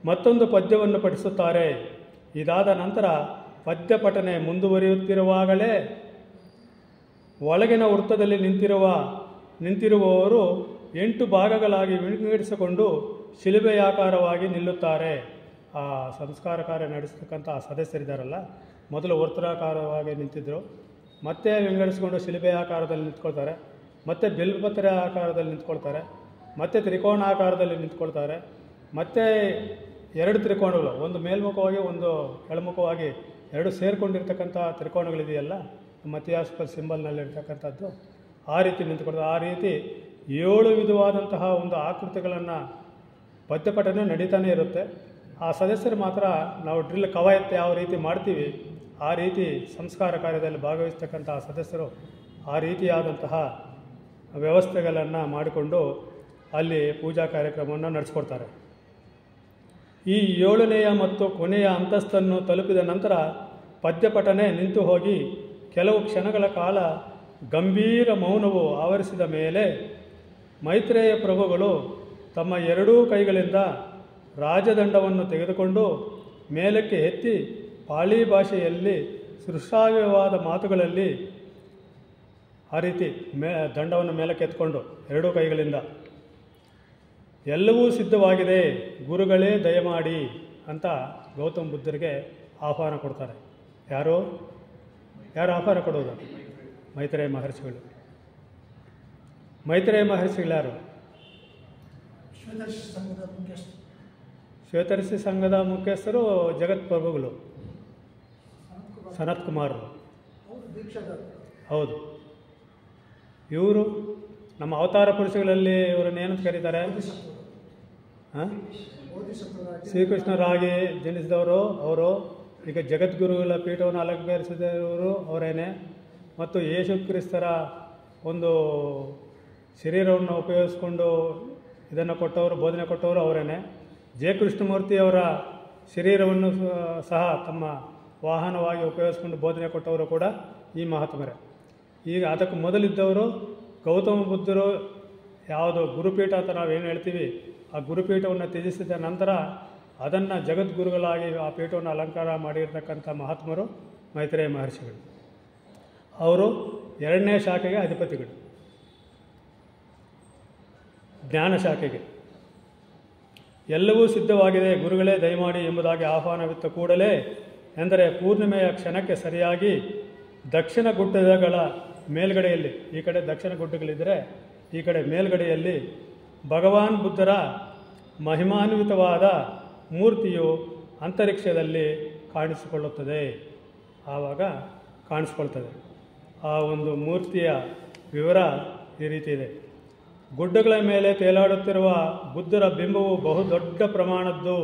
ಮತ್ತೊಂದು ಪದ್ಯವನ್ನು ಪಠಿಸುತ್ತಾರೆ. ಇದಾದ ನಂತರ ಪದ್ಯ ಪಠನೆ ಮುಂದುವರಿಯುತ್ತಿರುವಾಗಲೇ ಒಳಗಿನ ವೃತ್ತದಲ್ಲಿ ನಿಂತಿರುವವರು 8 ಭಾಗಗಳಾಗಿ ವಿಂಗಡಿಸಿಕೊಂಡು ಶಿಲುಬೆಯಾಕಾರವಾಗಿ ನಿಲ್ಲುತ್ತಾರೆ. ಆ ಸಂಸ್ಕಾರ ಕಾರ್ಯ ನಡೆಸತಕ್ಕಂಥ ಸದಸ್ಯರಿದ್ದಾರಲ್ಲ, ಮೊದಲು ವರ್ತುಲಾಕಾರವಾಗಿ ನಿಂತಿದ್ದರು, ಮತ್ತೆ ವಿಂಗಡಿಸ್ಕೊಂಡು ಶಿಲುಬೆ ಆಕಾರದಲ್ಲಿ ನಿಂತ್ಕೊಳ್ತಾರೆ, ಮತ್ತು ಬಿಲ್ಪತ್ರೆ ಆಕಾರದಲ್ಲಿ ನಿಂತ್ಕೊಳ್ತಾರೆ, ಮತ್ತು ತ್ರಿಕೋಣಾಕಾರದಲ್ಲಿ ನಿಂತ್ಕೊಳ್ತಾರೆ, ಮತ್ತು ಎರಡು ತ್ರಿಕೋಣಗಳು, ಒಂದು ಮೇಲ್ಮುಖವಾಗಿ ಒಂದು ಕೆಳಮುಖವಾಗಿ ಎರಡು ಸೇರಿಕೊಂಡಿರ್ತಕ್ಕಂಥ ತ್ರಿಕೋಣಗಳಿದೆಯಲ್ಲ ನಮ್ಮ ಥಿಯಾಸಫಲ್ ಸಿಂಬಲ್ನಲ್ಲಿರ್ತಕ್ಕಂಥದ್ದು, ಆ ರೀತಿ ನಿಂತ್ಕೊಳ್ತಾರೆ. ಆ ರೀತಿ 7 ವಿಧವಾದಂತಹ ಒಂದು ಆಕೃತಿಗಳನ್ನು ಪದ್ಯಪಠನೆ ನಡೀತಾನೆ ಇರುತ್ತೆ. ಆ ಸದಸ್ಯರು ಮಾತ್ರ ನಾವು ಡ್ರಿಲ್ ಕವಾಯತ್ತು ಯಾವ ರೀತಿ ಮಾಡ್ತೀವಿ ಆ ರೀತಿ ಸಂಸ್ಕಾರ ಕಾರ್ಯದಲ್ಲಿ ಭಾಗವಹಿಸ್ತಕ್ಕಂಥ ಸದಸ್ಯರು ಆ ರೀತಿಯಾದಂತಹ ವ್ಯವಸ್ಥೆಗಳನ್ನು ಮಾಡಿಕೊಂಡು ಅಲ್ಲಿ ಪೂಜಾ ಕಾರ್ಯಕ್ರಮವನ್ನು ನಡೆಸ್ಕೊಡ್ತಾರೆ. ಈ 7ನೆಯ ಮತ್ತು ಕೊನೆಯ ಅಂತಸ್ತನ್ನು ತಲುಪಿದ ನಂತರ ಪದ್ಯಪಠನೆ ನಿಂತು ಹೋಗಿ ಕೆಲವು ಕ್ಷಣಗಳ ಕಾಲ ಗಂಭೀರ ಮೌನವು ಆವರಿಸಿದ ಮೇಲೆ ಮೈತ್ರೇಯ ಪ್ರಭುಗಳು ತಮ್ಮ ಎರಡೂ ಕೈಗಳಿಂದ ರಾಜದಂಡವನ್ನು ತೆಗೆದುಕೊಂಡು ಮೇಲಕ್ಕೆ ಎತ್ತಿ ಪಾಳಿ ಭಾಷೆಯಲ್ಲಿ ಸೃಷ್ಟಾವ್ಯವಾದ ಮಾತುಗಳಲ್ಲಿ ಆ ರೀತಿ ದಂಡವನ್ನು ಮೇಲಕ್ಕೆ ಎತ್ಕೊಂಡು ಎರಡೂ ಕೈಗಳಿಂದ ಎಲ್ಲವೂ ಸಿದ್ಧವಾಗಿದೆ, ಗುರುಗಳೇ ದಯಮಾಡಿ ಅಂತ ಗೌತಮ ಬುದ್ಧರಿಗೆ ಆಹ್ವಾನ ಕೊಡ್ತಾರೆ. ಯಾರು ಆಹ್ವಾನ ಕೊಡೋದು? ಮೈತ್ರೇಯ ಮಹರ್ಷಿಗಳು. ಮೈತ್ರೇಯ ಮಹರ್ಷಿಗಳು ಯಾರು? ಶ್ವೇತರ್ಷಿ ಸಂಘದ ಮುಖ್ಯಸ್ಥರು ಜಗತ್ಪ್ರಭುಗಳು, ಸನತ್ ಕುಮಾರರು. ಹೌದು, ಇವರು ನಮ್ಮ ಅವತಾರ ಪುರುಷಗಳಲ್ಲಿ ಇವರನ್ನೇನಂತ ಕರೀತಾರೆ? ಶ್ರೀಕೃಷ್ಣರಾಗಿ ಜನಿಸಿದವರು ಅವರು. ಈಗ ಜಗದ್ಗುರುಗಳ ಪೀಠವನ್ನು ಅಲಂಕರಿಸಿದವರು ಅವರೇನೆ. ಮತ್ತು ಯೇಸು ಕ್ರಿಸ್ತರ ಒಂದು ಶರೀರವನ್ನು ಉಪಯೋಗಿಸ್ಕೊಂಡು ಇದನ್ನು ಕೊಟ್ಟವರು, ಬೋಧನೆ ಕೊಟ್ಟವರು ಅವರೇನೆ. ಜೆ ಕೃಷ್ಣಮೂರ್ತಿಯವರ ಶರೀರವನ್ನು ಸಹ ತಮ್ಮ ವಾಹನವಾಗಿ ಉಪಯೋಗಿಸ್ಕೊಂಡು ಬೋಧನೆ ಕೊಟ್ಟವರು ಕೂಡ ಈ ಮಹಾತ್ಮರೇ. ಈಗ ಅದಕ್ಕೆ ಮೊದಲಿದ್ದವರು ಗೌತಮ ಬುದ್ಧರು ಯಾವುದು ಗುರುಪೀಠ ಅಂತ ನಾವೇನು ಹೇಳ್ತೀವಿ, ಆ ಗುರುಪೀಠವನ್ನು ತ್ಯಜಿಸಿದ ನಂತರ ಅದನ್ನು ಜಗದ್ಗುರುಗಳಾಗಿ ಆ ಪೀಠವನ್ನು ಅಲಂಕಾರ ಮಾಡಿರ್ತಕ್ಕಂಥ ಮಹಾತ್ಮರು ಮೈತ್ರೇಯ ಮಹರ್ಷಿಗಳು. ಅವರು 2ನೇ ಶಾಖೆಗೆ ಅಧಿಪತಿಗಳು, ಜ್ಞಾನ ಶಾಖೆಗೆ. ಎಲ್ಲವೂ ಸಿದ್ಧವಾಗಿದೆ, ಗುರುಗಳೇ ದಯಮಾಡಿ ಎಂಬುದಾಗಿ ಆಹ್ವಾನವಿತ್ತ ಕೂಡಲೇ, ಎಂದರೆ ಪೂರ್ಣಿಮೆಯ ಕ್ಷಣಕ್ಕೆ ಸರಿಯಾಗಿ ದಕ್ಷಿಣ ಗುಡ್ಡಗಳ ಮೇಲ್ಗಡೆಯಲ್ಲಿ, ಈ ಕಡೆ ದಕ್ಷಿಣ ಗುಡ್ಡಗಳಿದ್ದರೆ ಈ ಕಡೆ ಮೇಲ್ಗಡೆಯಲ್ಲಿ ಭಗವಾನ್ ಬುದ್ಧರ ಮಹಿಮಾನ್ವಿತವಾದ ಮೂರ್ತಿಯು ಅಂತರಿಕ್ಷದಲ್ಲಿ ಕಾಣಿಸಿಕೊಳ್ಳುತ್ತದೆ. ಆವಾಗ ಕಾಣಿಸ್ಕೊಳ್ತದೆ. ಆ ಒಂದು ಮೂರ್ತಿಯ ವಿವರ ಈ ರೀತಿ ಇದೆ. ಗುಡ್ಡಗಳ ಮೇಲೆ ತೇಲಾಡುತ್ತಿರುವ ಬುದ್ಧರ ಬಿಂಬವು ಬಹುದೊಡ್ಡ ಪ್ರಮಾಣದ್ದು.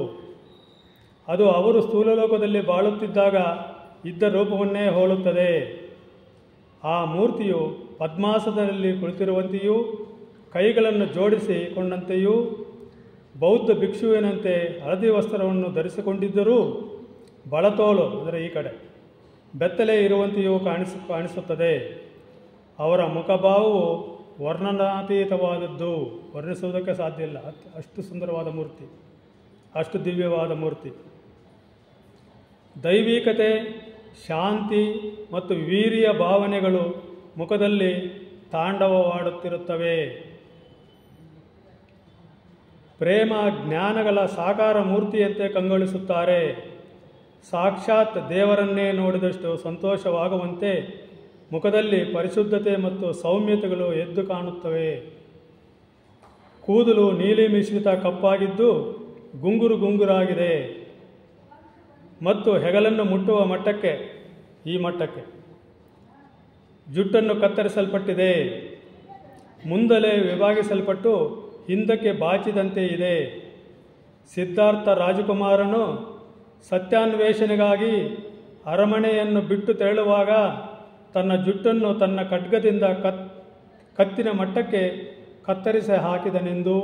ಅದು ಅವರು ಸ್ಥೂಲಲೋಕದಲ್ಲಿ ಬಾಳುತ್ತಿದ್ದಾಗ ಇದ್ದ ರೂಪವನ್ನೇ ಹೋಲುತ್ತದೆ. ಆ ಮೂರ್ತಿಯು ಪದ್ಮಾಸನದಲ್ಲಿ ಕುಳಿತಿರುವಂತೆಯೂ ಕೈಗಳನ್ನು ಜೋಡಿಸಿಕೊಂಡಂತೆಯೂ ಬೌದ್ಧ ಭಿಕ್ಷುವಿನಂತೆ ಹಳದಿ ವಸ್ತ್ರವನ್ನು ಧರಿಸಿಕೊಂಡಿದ್ದರೂ ಬಳತೋಲು ಅಂದರೆ ಈ ಕಡೆ ಬೆತ್ತಲೆ ಇರುವಂತೆಯೂ ಕಾಣಿಸುತ್ತದೆ. ಅವರ ಮುಖಭಾವವು ವರ್ಣನಾತೀತವಾದದ್ದು, ವರ್ಣಿಸುವುದಕ್ಕೆ ಸಾಧ್ಯ ಇಲ್ಲ. ಅಷ್ಟು ಸುಂದರವಾದ ಮೂರ್ತಿ, ಅಷ್ಟು ದಿವ್ಯವಾದ ಮೂರ್ತಿ. ದೈವಿಕತೆ, ಶಾಂತಿ ಮತ್ತು ವೀರ್ಯ ಭಾವನೆಗಳು ಮುಖದಲ್ಲಿ ತಾಂಡವವಾಡುತ್ತಿರುತ್ತವೆ. ಪ್ರೇಮ ಜ್ಞಾನಗಳ ಸಾಕಾರ ಮೂರ್ತಿಯಂತೆ ಕಂಗೊಳಿಸುತ್ತಾರೆ. ಸಾಕ್ಷಾತ್ ದೇವರನ್ನೇ ನೋಡಿದಷ್ಟು ಸಂತೋಷವಾಗುವಂತೆ ಮುಖದಲ್ಲಿ ಪರಿಶುದ್ಧತೆ ಮತ್ತು ಸೌಮ್ಯತೆಗಳು ಎದ್ದು ಕಾಣುತ್ತವೆ. ಕೂದಲು ನೀಲಿ ಮಿಶ್ರಿತ ಕಪ್ಪಾಗಿದ್ದು ಗುಂಗುರಾಗಿದೆ ಮತ್ತು ಹೆಗಲನ್ನು ಮುಟ್ಟುವ ಮಟ್ಟಕ್ಕೆ, ಈ ಮಟ್ಟಕ್ಕೆ ಜುಟ್ಟನ್ನು ಕತ್ತರಿಸಲ್ಪಟ್ಟಿದೆ. ಮುಂದಲೇ ವಿಭಾಗಿಸಲ್ಪಟ್ಟು ಹಿಂದಕ್ಕೆ ಬಾಚಿದಂತೆ ಇದೆ. ಸಿದ್ಧಾರ್ಥ ರಾಜಕುಮಾರನು ಸತ್ಯಾನ್ವೇಷಣೆಗಾಗಿ ಅರಮನೆಯನ್ನು ಬಿಟ್ಟು ತೆರಳುವಾಗ ತನ್ನ ಜುಟ್ಟನ್ನು ತನ್ನ ಖಡ್ಗದಿಂದ ಕತ್ತಿನ ಮಟ್ಟಕ್ಕೆ ಕತ್ತರಿಸಿ ಹಾಕಿದನೆಂದು,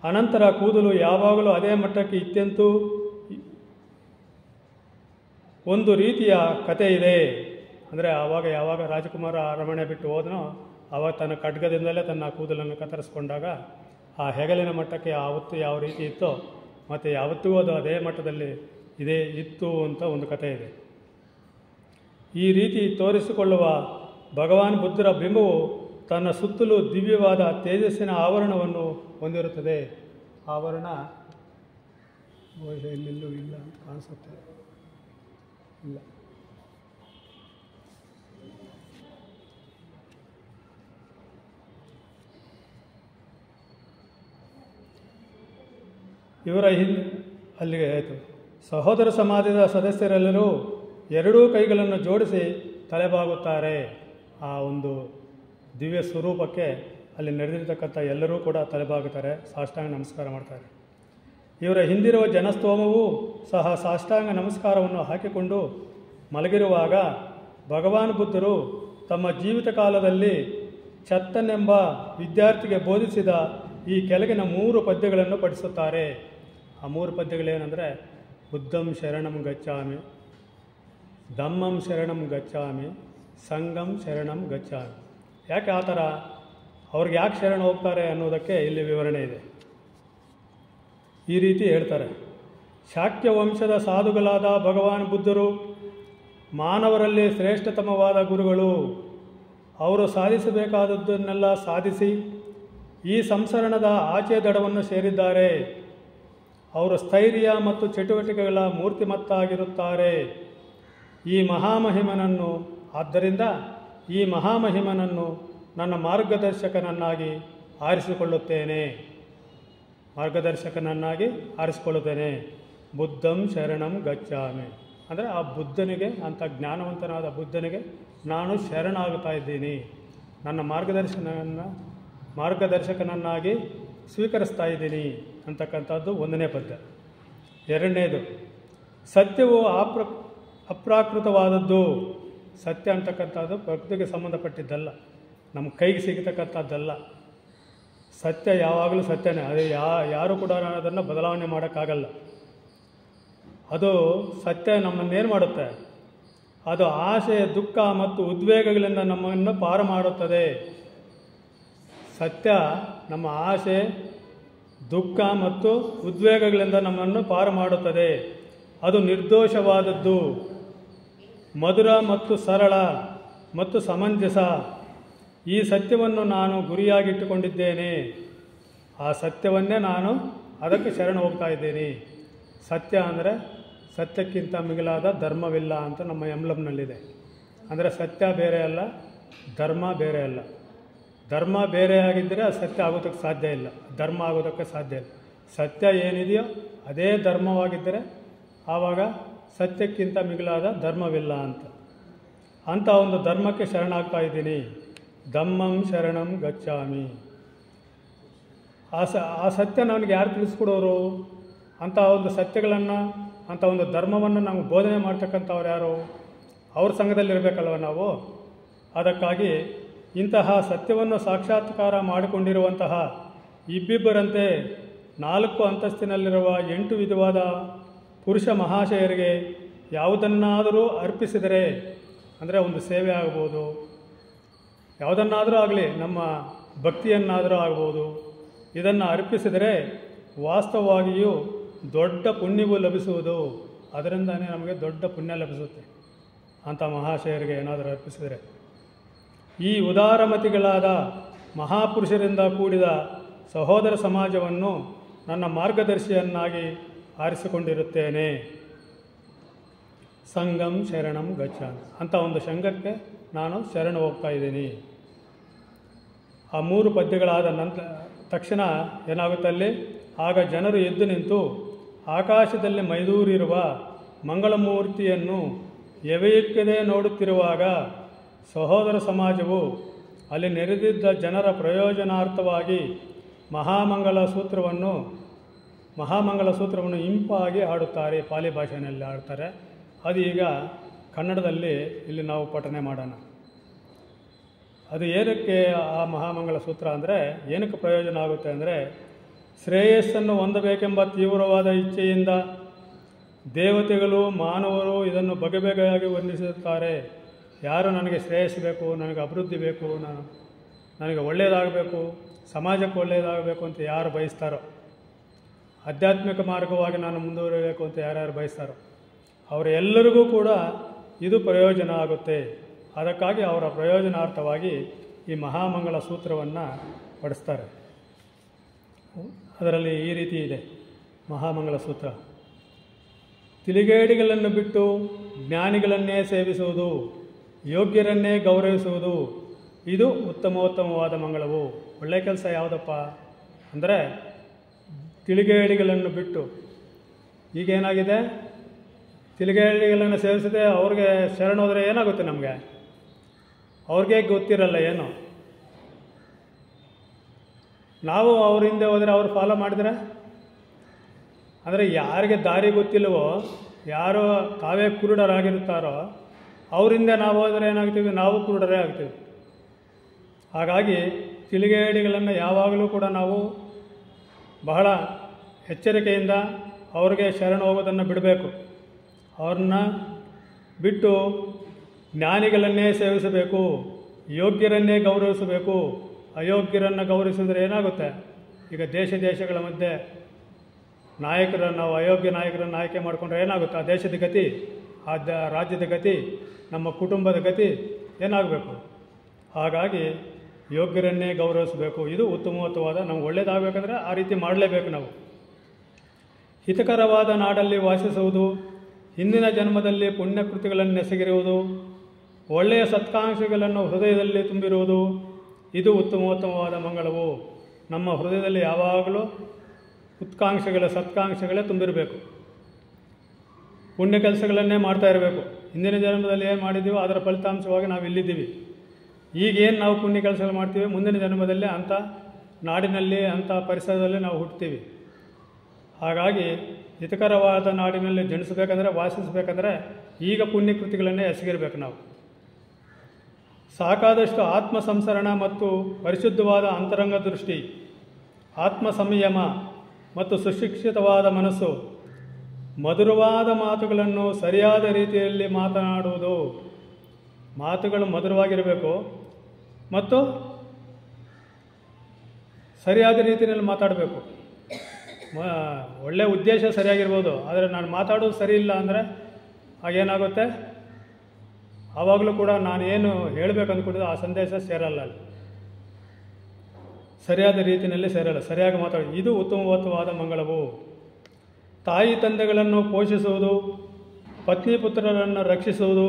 ಅನಂತರ ಕೂದಲು ಯಾವಾಗಲೂ ಅದೇ ಮಟ್ಟಕ್ಕೆ ಇತ್ತೆಂತೂ ಒಂದು ರೀತಿಯ ಕತೆ ಇದೆ. ಅಂದರೆ ಯಾವಾಗ ರಾಜಕುಮಾರ ಅರಮನೆ ಬಿಟ್ಟು ಹೋದನೋ ಆವಾಗ ತನ್ನ ಖಡ್ಗದಿಂದಲೇ ತನ್ನ ಕೂದಲನ್ನು ಕತ್ತರಿಸ್ಕೊಂಡಾಗ ಆ ಹೆಗಲಿನ ಮಟ್ಟಕ್ಕೆ ಆವತ್ತು ಯಾವ ರೀತಿ ಇತ್ತೋ ಮತ್ತು ಯಾವತ್ತೂ ಅದು ಅದೇ ಮಟ್ಟದಲ್ಲಿ ಇತ್ತು ಅಂತ ಒಂದು ಕಥೆ ಇದೆ. ಈ ರೀತಿ ತೋರಿಸಿಕೊಳ್ಳುವ ಭಗವಾನ್ ಬುದ್ಧರ ಬಿಂಬವು ತನ್ನ ಸುತ್ತಲೂ ದಿವ್ಯವಾದ ತೇಜಸ್ಸಿನ ಆವರಣವನ್ನು ಹೊಂದಿರುತ್ತದೆ. ಆವರಣ ಎಲ್ಲೆಲ್ಲೂ ಇಲ್ಲ ಅಂತ ಕಾಣಿಸುತ್ತೆ. ಇಲ್ಲ, ಇವರ ಅಲ್ಲಿಗೆ ಆಯಿತು. ಸಹೋದರ ಸಮಾಜದ ಸದಸ್ಯರೆಲ್ಲರೂ ಎರಡೂ ಕೈಗಳನ್ನು ಜೋಡಿಸಿ ತಲೆಬಾಗುತ್ತಾರೆ. ಆ ಒಂದು ದಿವ್ಯ ಸ್ವರೂಪಕ್ಕೆ ಅಲ್ಲಿ ನಡೆದಿರ್ತಕ್ಕಂಥ ಎಲ್ಲರೂ ಕೂಡ ತಲೆಬಾಗುತ್ತಾರೆ, ಸಾಷ್ಟಾಂಗ ನಮಸ್ಕಾರ ಮಾಡ್ತಾರೆ. ಇವರ ಹಿಂದಿರುವ ಜನಸ್ತೋಮವೂ ಸಹ ಸಾಷ್ಟಾಂಗ ನಮಸ್ಕಾರವನ್ನು ಹಾಕಿಕೊಂಡು ಮಲಗಿರುವಾಗ ಭಗವಾನ್ ಬುದ್ಧರು ತಮ್ಮ ಜೀವಿತ ಕಾಲದಲ್ಲಿ ಚತ್ತನೆಂಬ ವಿದ್ಯಾರ್ಥಿಗೆ ಬೋಧಿಸಿದ ಈ ಕೆಳಗಿನ 3 ಪದ್ಯಗಳನ್ನು ಪಠಿಸುತ್ತಾರೆ. ಆ 3 ಪದ್ಯಗಳೇನೆಂದರೆ, ಬುದ್ಧಂ ಶರಣಂ ಗಚ್ಚಾಮಿ, ಧಮ್ಮಂ ಶರಣಂ ಗಚ್ಚಾಮಿ, ಸಂಘಂ ಶರಣಂ ಗಚ್ಚಾಮಿ. ಯಾಕೆ ಆ ಥರ ಅವ್ರಿಗೆ ಯಾಕೆ ಶರಣ ಹೋಗ್ತಾರೆ ಅನ್ನೋದಕ್ಕೆ ಇಲ್ಲಿ ವಿವರಣೆ ಇದೆ. ಈ ರೀತಿ ಹೇಳ್ತಾರೆ. ಶಾಕ್ಯ ವಂಶದ ಸಾಧುಗಳಾದ ಭಗವಾನ್ ಬುದ್ಧರು ಮಾನವರಲ್ಲಿ ಶ್ರೇಷ್ಠತಮವಾದ ಗುರುಗಳು. ಅವರು ಸಾಧಿಸಬೇಕಾದದ್ದನ್ನೆಲ್ಲ ಸಾಧಿಸಿ ಈ ಸಂಸರಣದ ಆಚೆ ದಡವನ್ನು ಸೇರಿದ್ದಾರೆ. ಅವರು ಸ್ಥೈರ್ಯ ಮತ್ತು ಚಟುವಟಿಕೆಗಳ ಮೂರ್ತಿಮತ್ತಾಗಿರುತ್ತಾರೆ. ಆದ್ದರಿಂದ ಈ ಮಹಾಮಹಿಮನನ್ನು ನನ್ನ ಮಾರ್ಗದರ್ಶಕನನ್ನಾಗಿ ಆರಿಸಿಕೊಳ್ಳುತ್ತೇನೆ. ಬುದ್ಧಂ ಶರಣಂ ಗಚ್ಚಾಮಿ ಅಂದರೆ ಆ ಬುದ್ಧನಿಗೆ, ಅಂಥ ಜ್ಞಾನವಂತನಾದ ಬುದ್ಧನಿಗೆ ನಾನು ಶರಣಾಗುತ್ತಾ ಇದ್ದೀನಿ, ನನ್ನ ಮಾರ್ಗದರ್ಶಕನನ್ನಾಗಿ ಸ್ವೀಕರಿಸ್ತಾ ಇದ್ದೀನಿ ಅಂತಕ್ಕಂಥದ್ದು 1ನೇ ಪದ್ಯ. 2ನೇದು, ಸತ್ಯವು ಅಪ್ರಾಕೃತವಾದದ್ದು. ಸತ್ಯ ಅಂತಕ್ಕಂಥದ್ದು ಪ್ರಕೃತಿಗೆ ಸಂಬಂಧಪಟ್ಟಿದ್ದಲ್ಲ, ನಮ್ಮ ಕೈಗೆ ಸಿಗತಕ್ಕಂಥದ್ದಲ್ಲ. ಸತ್ಯ ಯಾವಾಗಲೂ ಸತ್ಯನೇ, ಅದು ಯಾರೂ ಕೂಡ ಅದನ್ನು ಬದಲಾವಣೆ ಮಾಡೋಕ್ಕಾಗಲ್ಲ. ಅದು ಸತ್ಯ ನಮ್ಮನ್ನೇನು ಮಾಡುತ್ತೆ, ಅದು ಆಸೆ, ದುಃಖ ಮತ್ತು ಉದ್ವೇಗಗಳಿಂದ ನಮ್ಮನ್ನು ಪಾರು ಮಾಡುತ್ತದೆ. ಸತ್ಯ ನಮ್ಮ ಆಸೆ, ದುಃಖ ಮತ್ತು ಉದ್ವೇಗಗಳಿಂದ ನಮ್ಮನ್ನು ಪಾರು ಮಾಡುತ್ತದೆ. ಅದು ನಿರ್ದೋಷವಾದದ್ದು, ಮಧುರ ಮತ್ತು ಸರಳ ಮತ್ತು ಸಮಂಜಸ. ಈ ಸತ್ಯವನ್ನು ನಾನು ಗುರಿಯಾಗಿಟ್ಟುಕೊಂಡಿದ್ದೇನೆ. ಆ ಸತ್ಯವನ್ನೇ ನಾನು ಅದಕ್ಕೆ ಶರಣ ಹೋಗ್ತಾ ಇದ್ದೀನಿ. ಸತ್ಯ ಅಂದರೆ ಸತ್ಯಕ್ಕಿಂತ ಮಿಗಿಲಾದ ಧರ್ಮವಿಲ್ಲ ಅಂತ ನಮ್ಮ ಎಂಬ್ಲಮ್ನಲ್ಲಿದೆ. ಅಂದರೆ ಸತ್ಯ ಬೇರೆ ಅಲ್ಲ, ಧರ್ಮ ಬೇರೆ ಅಲ್ಲ. ಧರ್ಮ ಬೇರೆ ಆಗಿದ್ದರೆ ಅದು ಸತ್ಯ ಆಗೋದಕ್ಕೆ ಸಾಧ್ಯ ಇಲ್ಲ, ಧರ್ಮ ಆಗೋದಕ್ಕೆ ಸಾಧ್ಯ ಇಲ್ಲ. ಸತ್ಯ ಏನಿದೆಯೋ ಅದೇ ಧರ್ಮವಾಗಿದ್ದರೆ ಆವಾಗ ಸತ್ಯಕ್ಕಿಂತ ಮಿಗಿಲಾದ ಧರ್ಮವಿಲ್ಲ ಅಂಥ ಒಂದು ಧರ್ಮಕ್ಕೆ ಶರಣಾಗ್ತಾ ಇದ್ದೀನಿ. ಧಮ್ಮಂ ಶರಣಂ ಗಚ್ಚಾಮಿ. ಆ ಸತ್ಯ ನನಗೆ ಯಾರು ತಿಳಿಸ್ಕೊಡೋರು? ಅಂಥ ಒಂದು ಸತ್ಯಗಳನ್ನು, ಅಂಥ ಒಂದು ಧರ್ಮವನ್ನು ನಮಗೆ ಬೋಧನೆ ಮಾಡ್ತಕ್ಕಂಥವ್ರು ಯಾರು? ಅವ್ರ ಸಂಘದಲ್ಲಿರಬೇಕಲ್ವ ನಾವು. ಅದಕ್ಕಾಗಿ ಇಂತಹ ಸತ್ಯವನ್ನು ಸಾಕ್ಷಾತ್ಕಾರ ಮಾಡಿಕೊಂಡಿರುವಂತಹ ಇಬ್ಬಿಬ್ಬರಂತೆ 4 ಅಂತಸ್ತಿನಲ್ಲಿರುವ 8 ವಿಧವಾದ ಪುರುಷ ಮಹಾಶಯರಿಗೆ ಯಾವುದನ್ನಾದರೂ ಅರ್ಪಿಸಿದರೆ, ಅಂದರೆ ಒಂದು ಸೇವೆ ಆಗ್ಬೋದು, ಯಾವುದನ್ನಾದರೂ ಆಗಲಿ, ನಮ್ಮ ಭಕ್ತಿಯನ್ನಾದರೂ ಆಗ್ಬೋದು, ಇದನ್ನು ಅರ್ಪಿಸಿದರೆ ವಾಸ್ತವವಾಗಿಯೂ ದೊಡ್ಡ ಪುಣ್ಯವು ಲಭಿಸುವುದು. ಅದರಿಂದನೇ ನಮಗೆ ದೊಡ್ಡ ಪುಣ್ಯ ಲಭಿಸುತ್ತೆ ಅಂಥ ಮಹಾಶಯರಿಗೆ ಏನಾದರೂ ಅರ್ಪಿಸಿದರೆ. ಈ ಉದಾರಮತಿಗಳಾದ ಮಹಾಪುರುಷರಿಂದ ಕೂಡಿದ ಸಹೋದರ ಸಮಾಜವನ್ನು ನನ್ನ ಮಾರ್ಗದರ್ಶಿಯನ್ನಾಗಿ ಆರಿಸಿಕೊಂಡಿರುತ್ತೇನೆ. ಸಂಘಂ ಶರಣಂ ಗಚ್ಚಾಮಿ. ಅಂಥ ಒಂದು ಸಂಘಕ್ಕೆ ನಾನು ಶರಣ ಹೋಗ್ತಾ ಇದ್ದೀನಿ. ಆ 3 ಪದ್ಯಗಳಾದ ತಕ್ಷಣ ಏನಾಗುತ್ತೆ ಅಲ್ಲಿ? ಆಗ ಜನರು ಎದ್ದು ನಿಂತು ಆಕಾಶದಲ್ಲಿ ಮೈದೂರಿರುವ ಮಂಗಳಮೂರ್ತಿಯನ್ನು ಎವೆಯಿಕ್ಕದೆ ನೋಡುತ್ತಿರುವಾಗ ಸಹೋದರ ಸಮಾಜವು ಅಲ್ಲಿ ನೆರೆದಿದ್ದ ಜನರ ಪ್ರಯೋಜನಾರ್ಥವಾಗಿ ಮಹಾಮಂಗಲ ಸೂತ್ರವನ್ನು ಇಂಪಾಗಿ ಹಾಡುತ್ತಾರೆ. ಪಾಲಿ ಭಾಷೆಯಲ್ಲಿ ಹಾಡ್ತಾರೆ. ಅದು ಈಗ ಕನ್ನಡದಲ್ಲಿ ಇಲ್ಲಿ ನಾವು ಪಠನೆ ಮಾಡೋಣ. ಅದು ಏನಕ್ಕೆ ಆ ಮಹಾಮಂಗಲ ಸೂತ್ರ ಅಂದರೆ ಏನಕ್ಕೆ ಪ್ರಯೋಜನ ಆಗುತ್ತೆ ಅಂದರೆ, ಶ್ರೇಯಸ್ಸನ್ನು ಹೊಂದಬೇಕೆಂಬ ತೀವ್ರವಾದ ಇಚ್ಛೆಯಿಂದ ದೇವತೆಗಳು, ಮಾನವರು ಇದನ್ನು ಬಗೆಬಗೆಯಾಗಿ ವರ್ಣಿಸುತ್ತಾರೆ. ಯಾರು ನನಗೆ ಶ್ರೇಯಸ್ಸು ಬೇಕು, ನನಗೆ ಅಭಿವೃದ್ಧಿ ಬೇಕು, ನನಗೆ ಒಳ್ಳೆಯದಾಗಬೇಕು, ಸಮಾಜಕ್ಕೆ ಒಳ್ಳೆಯದಾಗಬೇಕು ಅಂತ ಯಾರು ಬಯಸ್ತಾರೋ, ಆಧ್ಯಾತ್ಮಿಕ ಮಾರ್ಗವಾಗಿ ನಾನು ಮುಂದುವರಿಯಬೇಕು ಅಂತ ಯಾರ್ಯಾರು ಬಯಸ್ತಾರೋ ಅವರೆಲ್ಲರಿಗೂ ಕೂಡ ಇದು ಪ್ರಯೋಜನ ಆಗುತ್ತೆ. ಅದಕ್ಕಾಗಿ ಅವರ ಪ್ರಯೋಜನಾರ್ಥವಾಗಿ ಈ ಮಹಾಮಂಗಲ ಸೂತ್ರವನ್ನು ಪಡಿಸ್ತಾರೆ. ಅದರಲ್ಲಿ ಈ ರೀತಿ ಇದೆ ಮಹಾಮಂಗಲ ಸೂತ್ರ. ತಿಳಿಗೇಡಿಗಳನ್ನು ಬಿಟ್ಟು ಜ್ಞಾನಿಗಳನ್ನೇ ಸೇವಿಸುವುದು, ಯೋಗ್ಯರನ್ನೇ ಗೌರವಿಸುವುದು, ಇದು ಉತ್ತಮೋತ್ತಮವಾದ ಮಂಗಳವು. ಒಳ್ಳೆಯ ಕೆಲಸ ಯಾವುದಪ್ಪ ಅಂದರೆ ತಿಳಿಗೇಡಿಗಳನ್ನು ಬಿಟ್ಟು, ಈಗೇನಾಗಿದೆ, ತಿಳಿಗೇಡಿಗಳನ್ನು ಸೇವಿಸದೆ ಅವ್ರಿಗೆ ಶರಣ ಹೋದರೆ ಏನಾಗುತ್ತೆ ನಮಗೆ? ಅವ್ರಿಗೆ ಗೊತ್ತಿರಲ್ಲ ಏನು. ನಾವು ಅವ್ರ ಹಿಂದೆ ಹೋದರೆ ಅವ್ರು ಫಾಲೋ ಮಾಡಿದರೆ, ಅಂದರೆ ಯಾರಿಗೆ ದಾರಿ ಗೊತ್ತಿಲ್ಲವೋ, ಯಾರು ತಾವೇ ಕುರುಡರಾಗಿರುತ್ತಾರೋ ಅವರಿಂದ ನಾವು ಹೋದರೆ ಏನಾಗ್ತೀವಿ? ನಾವು ಕುರುಡರೇ ಆಗ್ತೀವಿ. ಹಾಗಾಗಿ ತಿಳಿಗೇಡಿಗಳನ್ನು ಯಾವಾಗಲೂ ಕೂಡ ನಾವು ಬಹಳ ಎಚ್ಚರಿಕೆಯಿಂದ ಅವ್ರಿಗೆ ಶರಣ ಹೋಗೋದನ್ನು ಬಿಡಬೇಕು. ಅವ್ರನ್ನ ಬಿಟ್ಟು ಜ್ಞಾನಿಗಳನ್ನೇ ಸೇವಿಸಬೇಕು, ಯೋಗ್ಯರನ್ನೇ ಗೌರವಿಸಬೇಕು. ಅಯೋಗ್ಯರನ್ನು ಗೌರವಿಸಿದ್ರೆ ಏನಾಗುತ್ತೆ? ಈಗ ದೇಶಗಳ ಮಧ್ಯೆ ನಾಯಕರನ್ನು, ನಾವು ಅಯೋಗ್ಯ ನಾಯಕರನ್ನು ಆಯ್ಕೆ ಮಾಡಿಕೊಂಡ್ರೆ ಏನಾಗುತ್ತೆ? ಆ ದೇಶದ ಗತಿ, ಆ ರಾಜ್ಯದ ಗತಿ, ನಮ್ಮ ಕುಟುಂಬದ ಗತಿ ಏನಾಗಬೇಕು? ಹಾಗಾಗಿ ಯೋಗ್ಯರನ್ನೇ ಗೌರವಿಸಬೇಕು. ಇದು ಉತ್ತಮವಾದ, ನಮ್ಗೆ ಒಳ್ಳೆಯದಾಗಬೇಕಂದ್ರೆ ಆ ರೀತಿ ಮಾಡಲೇಬೇಕು ನಾವು. ಹಿತಕರವಾದ ನಾಡಲ್ಲಿ ವಾಸಿಸುವುದು, ಹಿಂದಿನ ಜನ್ಮದಲ್ಲಿ ಪುಣ್ಯಕೃತಿಗಳನ್ನು ಎಸಗಿರುವುದು, ಒಳ್ಳೆಯ ಸತ್ಕಾಂಕ್ಷೆಗಳನ್ನು ಹೃದಯದಲ್ಲಿ ತುಂಬಿರುವುದು, ಇದು ಉತ್ತಮವಾದ ಮಂಗಳವು. ನಮ್ಮ ಹೃದಯದಲ್ಲಿ ಯಾವಾಗಲೂ ಸತ್ಕಾಂಕ್ಷೆಗಳೇ ತುಂಬಿರಬೇಕು. ಪುಣ್ಯ ಕೆಲಸಗಳನ್ನೇ ಮಾಡ್ತಾ ಇರಬೇಕು. ಹಿಂದಿನ ಜನ್ಮದಲ್ಲಿ ಏನು ಮಾಡಿದ್ದೀವೋ ಅದರ ಫಲಿತಾಂಶವಾಗಿ ನಾವು ಇಲ್ಲಿದ್ದೀವಿ. ಈಗೇನು ನಾವು ಪುಣ್ಯ ಕೆಲಸಗಳು ಮಾಡ್ತೀವಿ, ಮುಂದಿನ ಜನ್ಮದಲ್ಲಿ ಅಂಥ ನಾಡಿನಲ್ಲಿ, ಅಂಥ ಪರಿಸರದಲ್ಲಿ ನಾವು ಹುಟ್ಟುತ್ತೀವಿ. ಹಾಗಾಗಿ ಹಿತಕರವಾದ ನಾಡಿನಲ್ಲಿ ಜನಿಸಬೇಕಂದ್ರೆ, ವಾಸಿಸಬೇಕಂದ್ರೆ ಈಗ ಪುಣ್ಯಕೃತಿಗಳನ್ನೇ ಎಸಗಿರಬೇಕು ನಾವು. ಸಾಕಾದಷ್ಟು ಆತ್ಮ ಸಂಸರಣ ಮತ್ತು ಪರಿಶುದ್ಧವಾದ ಅಂತರಂಗ ದೃಷ್ಟಿ, ಆತ್ಮ ಸಂಯಮ ಮತ್ತು ಸುಶಿಕ್ಷಿತವಾದ ಮನಸ್ಸು, ಮಧುರವಾದ ಮಾತುಗಳನ್ನು ಸರಿಯಾದ ರೀತಿಯಲ್ಲಿ ಮಾತನಾಡುವುದು. ಮಾತುಗಳು ಮಧುರವಾಗಿರಬೇಕು ಮತ್ತು ಸರಿಯಾದ ರೀತಿಯಲ್ಲಿ ಮಾತಾಡಬೇಕು. ಒಳ್ಳೆಯ ಉದ್ದೇಶ ಸರಿಯಾಗಿರ್ಬೋದು, ಆದರೆ ನಾನು ಮಾತಾಡೋದು ಸರಿ ಇಲ್ಲ ಅಂದರೆ ಆಗೇನಾಗುತ್ತೆ? ಆವಾಗಲೂ ಕೂಡ ನಾನು ಏನು ಹೇಳಬೇಕು ಅಂದ್ಕೊಂಡಿದ್ದು ಆ ಸಂದೇಶ ಸೇರಲ್ಲ, ಸರಿಯಾದ ರೀತಿಯಲ್ಲಿ ಸೇರಲ್ಲ. ಸರಿಯಾಗಿ ಮಾತಾಡಿ, ಇದು ಉತ್ತಮವಾದ ಮಂಗಳವು. ತಾಯಿ ತಂದೆಗಳನ್ನು ಪೋಷಿಸುವುದು, ಪತ್ನಿ ಪುತ್ರರನ್ನು ರಕ್ಷಿಸುವುದು,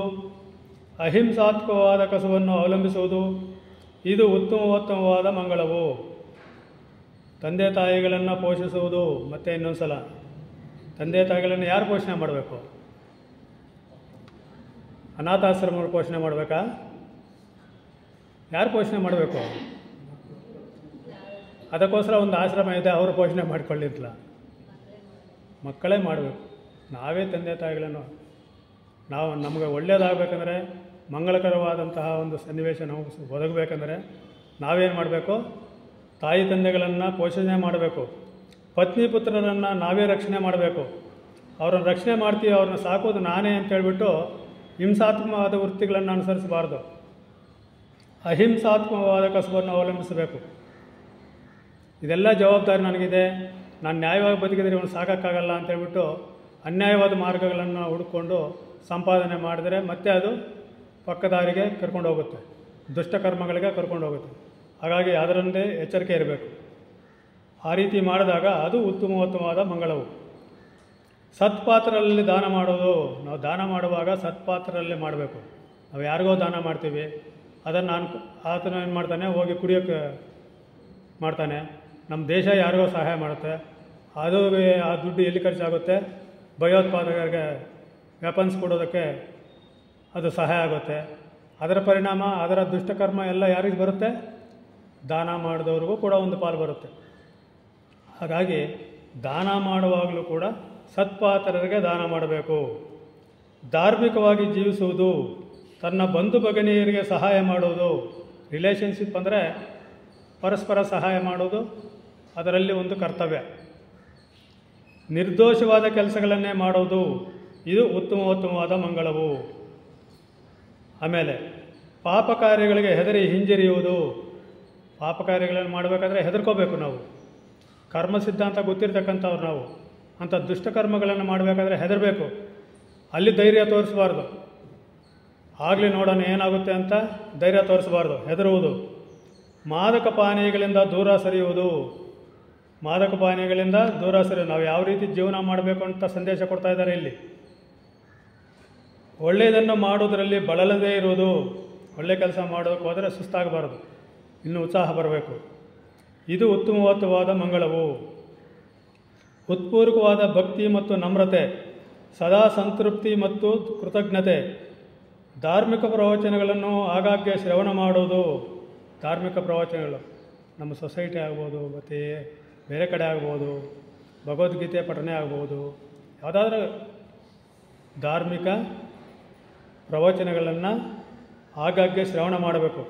ಅಹಿಂಸಾತ್ಮಕವಾದ ಕಸುವನ್ನು ಅವಲಂಬಿಸುವುದು, ಇದು ಉತ್ತಮವಾದ ಮಂಗಳವು. ತಂದೆ ತಾಯಿಗಳನ್ನು ಪೋಷಿಸುವುದು. ಮತ್ತೆ ಇನ್ನೊಂದು ಸಲ, ತಂದೆ ತಾಯಿಗಳನ್ನು ಯಾರು ಪೋಷಣೆ ಮಾಡಬೇಕು? ಅನಾಥಾಶ್ರಮಗಳು ಪೋಷಣೆ ಮಾಡಬೇಕಾ? ಯಾರು ಪೋಷಣೆ ಮಾಡಬೇಕು? ಅದಕ್ಕೋಸ್ಕರ ಒಂದು ಆಶ್ರಮ ಇದೆ, ಅವರು ಪೋಷಣೆ ಮಾಡಿಕೊಳ್ಳಿಲ್ಲ, ಮಕ್ಕಳೇ ಮಾಡಬೇಕು. ನಾವೇ ತಂದೆ ತಾಯಿಗಳನ್ನು, ನಮಗೆ ಒಳ್ಳೆಯದಾಗಬೇಕಂದ್ರೆ, ಮಂಗಳಕರವಾದಂತಹ ಒಂದು ಸನ್ನಿವೇಶ ನಾವು ಒದಗಬೇಕಂದ್ರೆ ನಾವೇನು ಮಾಡಬೇಕು? ತಾಯಿ ತಂದೆಗಳನ್ನು ಪೋಷಣೆ ಮಾಡಬೇಕು. ಪತ್ನಿ ಪುತ್ರರನ್ನು ನಾವೇ ರಕ್ಷಣೆ ಮಾಡಬೇಕು. ಅವ್ರನ್ನ ರಕ್ಷಣೆ ಮಾಡ್ತೀವಿ, ಅವ್ರನ್ನ ಸಾಕೋದು ನಾನೇ ಅಂತೇಳ್ಬಿಟ್ಟು ಹಿಂಸಾತ್ಮಕವಾದ ವೃತ್ತಿಗಳನ್ನು ಅನುಸರಿಸಬಾರ್ದು. ಅಹಿಂಸಾತ್ಮಕವಾದ ಕಸುಬನ್ನು ಅವಲಂಬಿಸಬೇಕು. ಇದೆಲ್ಲ ಜವಾಬ್ದಾರಿ ನನಗಿದೆ, ನಾನು ನ್ಯಾಯವಾಗಿ ಬದುಕಿದರೆ ಇವನು ಸಾಕೋಕ್ಕಾಗಲ್ಲ ಅಂತೇಳ್ಬಿಟ್ಟು ಅನ್ಯಾಯವಾದ ಮಾರ್ಗಗಳನ್ನು ಹುಡುಕೊಂಡು ಸಂಪಾದನೆ ಮಾಡಿದರೆ ಮತ್ತೆ ಅದು ಪಕ್ಕದಾರಿಗೆ ಕರ್ಕೊಂಡು ಹೋಗುತ್ತೆ, ದುಷ್ಟಕರ್ಮಗಳಿಗೆ ಕರ್ಕೊಂಡು ಹೋಗುತ್ತೆ. ಹಾಗಾಗಿ ಅದರಂದೇ ಎಚ್ಚರಿಕೆ ಇರಬೇಕು. ಆ ರೀತಿ ಮಾಡಿದಾಗ ಅದು ಉತ್ತಮವಾದ ಮಂಗಳವು. ಸತ್ಪಾತ್ರರಲ್ಲಿ ದಾನ ಮಾಡೋದು. ನಾವು ದಾನ ಮಾಡುವಾಗ ಸತ್ಪಾತ್ರರಲ್ಲೇ ಮಾಡಬೇಕು. ನಾವು ಯಾರಿಗೋ ದಾನ ಮಾಡ್ತೀವಿ, ಅದನ್ನು ಆತನ ಏನು ಮಾಡ್ತಾನೆ, ಹೋಗಿ ಕುಡಿಯೋಕ್ಕೆ ಮಾಡ್ತಾನೆ. ನಮ್ಮ ದೇಶ ಯಾರಿಗೋ ಸಹಾಯ ಮಾಡುತ್ತೆ, ಅದು ಆ ದುಡ್ಡು ಎಲ್ಲಿ ಖರ್ಚಾಗುತ್ತೆ? ಭಯೋತ್ಪಾದಕರಿಗೆ ವೆಪನ್ಸ್ ಕೊಡೋದಕ್ಕೆ ಅದು ಸಹಾಯ ಆಗುತ್ತೆ. ಅದರ ಪರಿಣಾಮ, ಅದರ ದುಷ್ಟಕರ್ಮ ಎಲ್ಲ ಯಾರಿಗೆ ಬರುತ್ತೆ? ದಾನ ಮಾಡಿದವ್ರಿಗೂ ಕೂಡ ಒಂದು ಪಾಲು ಬರುತ್ತೆ. ಹಾಗಾಗಿ ದಾನ ಮಾಡುವಾಗಲೂ ಕೂಡ ಸತ್ಪಾತ್ರರಿಗೆ ದಾನ ಮಾಡಬೇಕು. ಧಾರ್ಮಿಕವಾಗಿ ಜೀವಿಸುವುದು, ತನ್ನ ಬಂಧು ಭಗಿನಿಯರಿಗೆ ಸಹಾಯ ಮಾಡುವುದು. ರಿಲೇಷನ್ಶಿಪ್ ಅಂದರೆ ಪರಸ್ಪರ ಸಹಾಯ ಮಾಡೋದು, ಅದರಲ್ಲಿ ಒಂದು ಕರ್ತವ್ಯ. ನಿರ್ದೋಷವಾದ ಕೆಲಸಗಳನ್ನೇ ಮಾಡೋದು, ಇದು ಉತ್ತಮವಾದ ಮಂಗಳವು. ಆಮೇಲೆ ಪಾಪ ಕಾರ್ಯಗಳಿಗೆ ಹೆದರಿ ಹಿಂಜರಿಯುವುದು. ಪಾಪ ಕಾರ್ಯಗಳನ್ನು ಮಾಡಬೇಕಾದ್ರೆ ಹೆದರ್ಕೋಬೇಕು ನಾವು. ಕರ್ಮ ಸಿದ್ಧಾಂತ ಗೊತ್ತಿರ್ತಕ್ಕಂಥವ್ರು ನಾವು. ಅಂಥ ದುಷ್ಟಕರ್ಮಗಳನ್ನು ಮಾಡಬೇಕಾದ್ರೆ ಹೆದರಬೇಕು, ಅಲ್ಲಿ ಧೈರ್ಯ ತೋರಿಸಬಾರ್ದು. ಆಗಲಿ ನೋಡೋಣ ಏನಾಗುತ್ತೆ ಅಂತ ಧೈರ್ಯ ತೋರಿಸಬಾರ್ದು, ಹೆದರುವುದು. ಮಾದಕ ಪಾನೀಯಗಳಿಂದ ದೂರ ಸರಿಯುವುದು. ಮಾದಕ ಪಾನೀಯಗಳಿಂದ ದೂರ ಸರಿಯುವುದು. ನಾವು ಯಾವ ರೀತಿ ಜೀವನ ಮಾಡಬೇಕು ಅಂತ ಸಂದೇಶ ಕೊಡ್ತಾ ಇದ್ದಾರೆ ಇಲ್ಲಿ. ಒಳ್ಳೆಯದನ್ನು ಮಾಡುವುದರಲ್ಲಿ ಬಳಲದೇ ಇರುವುದು. ಒಳ್ಳೆ ಕೆಲಸ ಮಾಡೋದಕ್ಕೆ ಹೋದರೆ ಸುಸ್ತಾಗಬಾರದು, ಇನ್ನೂ ಉತ್ಸಾಹ ಬರಬೇಕು. ಇದು ಉತ್ತಮವಾದ ಮಂಗಳವು. ಉತ್ಪೂರ್ವಕವಾದ ಭಕ್ತಿ ಮತ್ತು ನಮ್ರತೆ, ಸದಾ ಸಂತೃಪ್ತಿ ಮತ್ತು ಕೃತಜ್ಞತೆ, ಧಾರ್ಮಿಕ ಪ್ರವಚನಗಳನ್ನು ಆಗಾಗ್ಗೆ ಶ್ರವಣ ಮಾಡೋದು. ಧಾರ್ಮಿಕ ಪ್ರವಚನಗಳು ನಮ್ಮ ಸೊಸೈಟಿ ಆಗ್ಬೋದು, ಮತ್ತು ಬೇರೆ ಕಡೆ ಆಗ್ಬೋದು, ಭಗವದ್ಗೀತೆ ಪಠನೆ ಆಗ್ಬೋದು, ಯಾವುದಾದ್ರೂ ಧಾರ್ಮಿಕ ಪ್ರವಚನಗಳನ್ನು ಆಗಾಗ್ಗೆ ಶ್ರವಣ ಮಾಡಬೇಕು.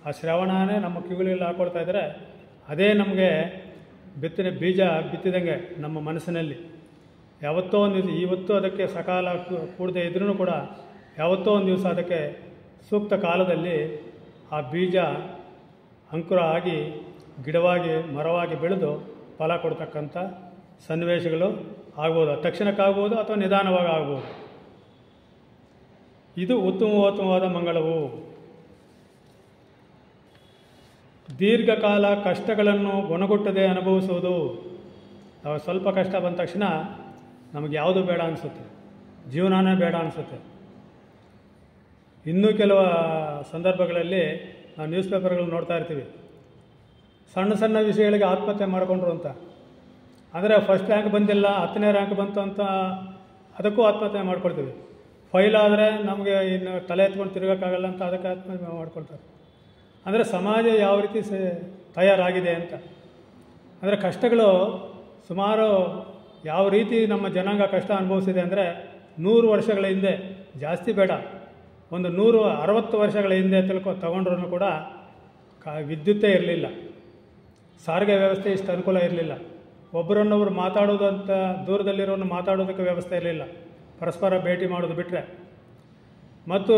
ಆ ಶ್ರವಣನೇ ನಮ್ಮ ಕಿವಿಗಳಲ್ಲಿ ಹಾಕ್ಕೊಳ್ತಾ ಇದ್ದರೆ ಅದೇ ನಮಗೆ ಬಿತ್ತನೆ ಬೀಜ ಬಿತ್ತಿದಂಗೆ ನಮ್ಮ ಮನಸ್ಸಿನಲ್ಲಿ. ಯಾವತ್ತೋ ಒಂದು ದಿವಸ, ಇವತ್ತು ಅದಕ್ಕೆ ಸಕಾಲ ಕೂಡದೇ ಇದ್ರೂ ಕೂಡ ಯಾವತ್ತೋ ಒಂದು ದಿವಸ ಅದಕ್ಕೆ ಸೂಕ್ತ ಕಾಲದಲ್ಲಿ ಆ ಬೀಜ ಅಂಕುರ ಆಗಿ ಗಿಡವಾಗಿ ಮರವಾಗಿ ಬೆಳೆದು ಫಲ ಕೊಡ್ತಕ್ಕಂಥ ಸನ್ನಿವೇಶಗಳು ಆಗ್ಬೋದು. ತಕ್ಷಣಕ್ಕಾಗ್ಬೋದು ಅಥವಾ ನಿಧಾನವಾಗಿ ಆಗ್ಬೋದು. ಇದು ಉತ್ತಮವಾದ ಮಂಗಳವು. ದೀರ್ಘಕಾಲ ಕಷ್ಟಗಳನ್ನು ಗೊಣಗುಟ್ಟದೆ ಅನುಭವಿಸುವುದು. ನಾವು ಸ್ವಲ್ಪ ಕಷ್ಟ ಬಂದ ತಕ್ಷಣ ನಮಗೆ ಯಾವುದು ಬೇಡ ಅನಿಸುತ್ತೆ, ಜೀವನನೇ ಬೇಡ ಅನಿಸುತ್ತೆ. ಇನ್ನೂ ಕೆಲವು ಸಂದರ್ಭಗಳಲ್ಲಿ ನಾವು ನ್ಯೂಸ್ ಪೇಪರ್ಗಳು ನೋಡ್ತಾ ಇರ್ತೀವಿ, ಸಣ್ಣ ಸಣ್ಣ ವಿಷಯಗಳಿಗೆ ಆತ್ಮಹತ್ಯೆ ಮಾಡಿಕೊಂಡ್ರು ಅಂತ. ಅಂದರೆ ಫಸ್ಟ್ ರ್ಯಾಂಕ್ ಬಂದಿಲ್ಲ, 10ನೇ ರ್ಯಾಂಕ್ ಬಂತು ಅಂತ ಅದಕ್ಕೂ ಆತ್ಮಹತ್ಯೆ ಮಾಡ್ಕೊಳ್ತೀವಿ. ಫೈಲ್ ಆದರೆ ನಮಗೆ ಇನ್ನು ತಲೆ ಎತ್ಕೊಂಡು ತಿರುಗೋಕ್ಕಾಗಲ್ಲ ಅಂತ ಅದಕ್ಕೆ ಆತ್ಮಹತ್ಯೆ ಮಾಡ್ಕೊಳ್ತಾರೆ. ಅಂದರೆ ಸಮಾಜ ಯಾವ ರೀತಿ ತಯಾರಾಗಿದೆ ಅಂತ. ಅಂದರೆ ಕಷ್ಟಗಳು ಸುಮಾರು ಯಾವ ರೀತಿ ನಮ್ಮ ಜನಾಂಗ ಕಷ್ಟ ಅನುಭವಿಸಿದೆ ಅಂದರೆ 100 ವರ್ಷಗಳ ಹಿಂದೆ, ಜಾಸ್ತಿ ಬೇಡ, ಒಂದು 160 ವರ್ಷಗಳ ಹಿಂದೆ ತಗೊಂಡ್ರೂ ಕೂಡ ವಿದ್ಯುತ್ತೇ ಇರಲಿಲ್ಲ, ಸಾರಿಗೆ ವ್ಯವಸ್ಥೆ ಇಷ್ಟು ಅನುಕೂಲ ಇರಲಿಲ್ಲ, ಒಬ್ಬರನ್ನೊಬ್ಬರು ಮಾತಾಡೋದು ಅಂತ ದೂರದಲ್ಲಿರೋನು ಮಾತಾಡೋದಕ್ಕೆ ವ್ಯವಸ್ಥೆ ಇರಲಿಲ್ಲ, ಪರಸ್ಪರ ಭೇಟಿ ಮಾಡೋದು ಬಿಟ್ಟರೆ. ಮತ್ತು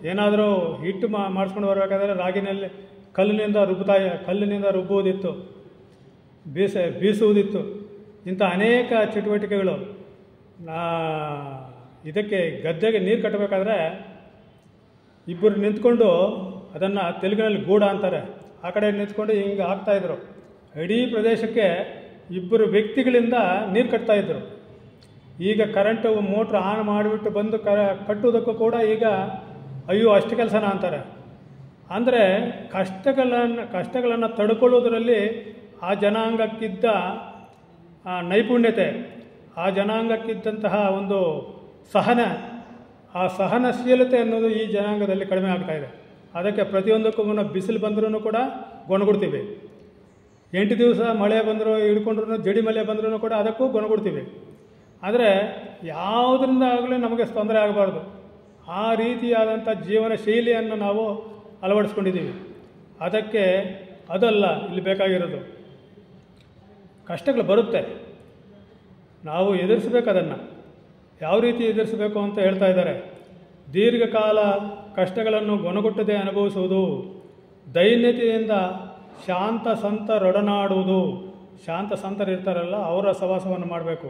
ಏನಾದರೂ ಹಿಟ್ಟು ಮಾಡಿಸ್ಕೊಂಡು ಬರಬೇಕಾದ್ರೆ ರಾಗಿನಲ್ಲಿ ಕಲ್ಲಿನಿಂದ ರುಬ್ಬುವುದಿತ್ತು, ಬೀಸುವುದಿತ್ತು. ಇಂಥ ಅನೇಕ ಚಟುವಟಿಕೆಗಳು. ಇದಕ್ಕೆ ಗದ್ದೆಗೆ ನೀರು ಕಟ್ಟಬೇಕಾದ್ರೆ ಇಬ್ಬರು ನಿಂತ್ಕೊಂಡು ಅದನ್ನು ತೆಲುಗಿನಲ್ಲಿ ಗೂಡ ಅಂತಾರೆ, ಆ ಕಡೆ ನಿಂತ್ಕೊಂಡು ಹಿಂಗೆ ಹಾಕ್ತಾಯಿದ್ರು. ಇಡೀ ಪ್ರದೇಶಕ್ಕೆ ಇಬ್ಬರು ವ್ಯಕ್ತಿಗಳಿಂದ ನೀರು ಕಟ್ತಾಯಿದ್ರು. ಈಗ ಕರೆಂಟು ಮೋಟ್ರ್ ಆನ್ ಮಾಡಿಬಿಟ್ಟು ಬಂದು ಕಟ್ಟುವುದಕ್ಕೂ ಕೂಡ ಈಗ ಅಯ್ಯೋ ಅಷ್ಟು ಕೆಲಸನ ಅಂತಾರೆ. ಅಂದರೆ ಕಷ್ಟಗಳನ್ನು ತಡ್ಕೊಳ್ಳೋದ್ರಲ್ಲಿ ಆ ಜನಾಂಗಕ್ಕಿದ್ದ ನೈಪುಣ್ಯತೆ, ಆ ಜನಾಂಗಕ್ಕಿದ್ದಂತಹ ಒಂದು ಆ ಸಹನಶೀಲತೆ ಅನ್ನೋದು ಈ ಜನಾಂಗದಲ್ಲಿ ಕಡಿಮೆ ಆಗ್ತಾಯಿದೆ. ಅದಕ್ಕೆ ಪ್ರತಿಯೊಂದಕ್ಕೂ ಬಿಸಿಲು ಬಂದ್ರೂ ಕೂಡ ಗೊಣಗುಡ್ತೀವಿ. 8 ದಿವಸ ಮಳೆ ಬಂದರೂ ಹಿಡ್ಕೊಂಡ್ರೂ, ಜಡಿ ಮಳೆ ಬಂದ್ರೂ ಕೂಡ ಅದಕ್ಕೂ ಗೊಣಗುಡ್ತೀವಿ. ಆದರೆ ಯಾವುದರಿಂದ ಆಗಲೂ ನಮಗೆ ತೊಂದರೆ ಆಗಬಾರ್ದು. ಆ ರೀತಿಯಾದಂಥ ಜೀವನ ಶೈಲಿಯನ್ನು ನಾವು ಅಳವಡಿಸ್ಕೊಂಡಿದ್ದೀವಿ. ಅದಕ್ಕೆ ಅದಲ್ಲ ಇಲ್ಲಿ ಬೇಕಾಗಿರೋದು. ಕಷ್ಟಗಳು ಬರುತ್ತೆ, ನಾವು ಎದುರಿಸಬೇಕು. ಅದನ್ನು ಯಾವ ರೀತಿ ಎದುರಿಸಬೇಕು ಅಂತ ಹೇಳ್ತಾ ಇದ್ದಾರೆ. ದೀರ್ಘಕಾಲ ಕಷ್ಟಗಳನ್ನು ಗೊಣಗುಟ್ಟದೆ ಅನುಭವಿಸುವುದು, ದೈನ್ಯತೆಯಿಂದ ಶಾಂತ ಸಂತರೊಡನಾಡುವುದು. ಶಾಂತ ಸಂತರು ಇರ್ತಾರಲ್ಲ, ಅವರ ಸವಾಸವನ್ನು ಮಾಡಬೇಕು.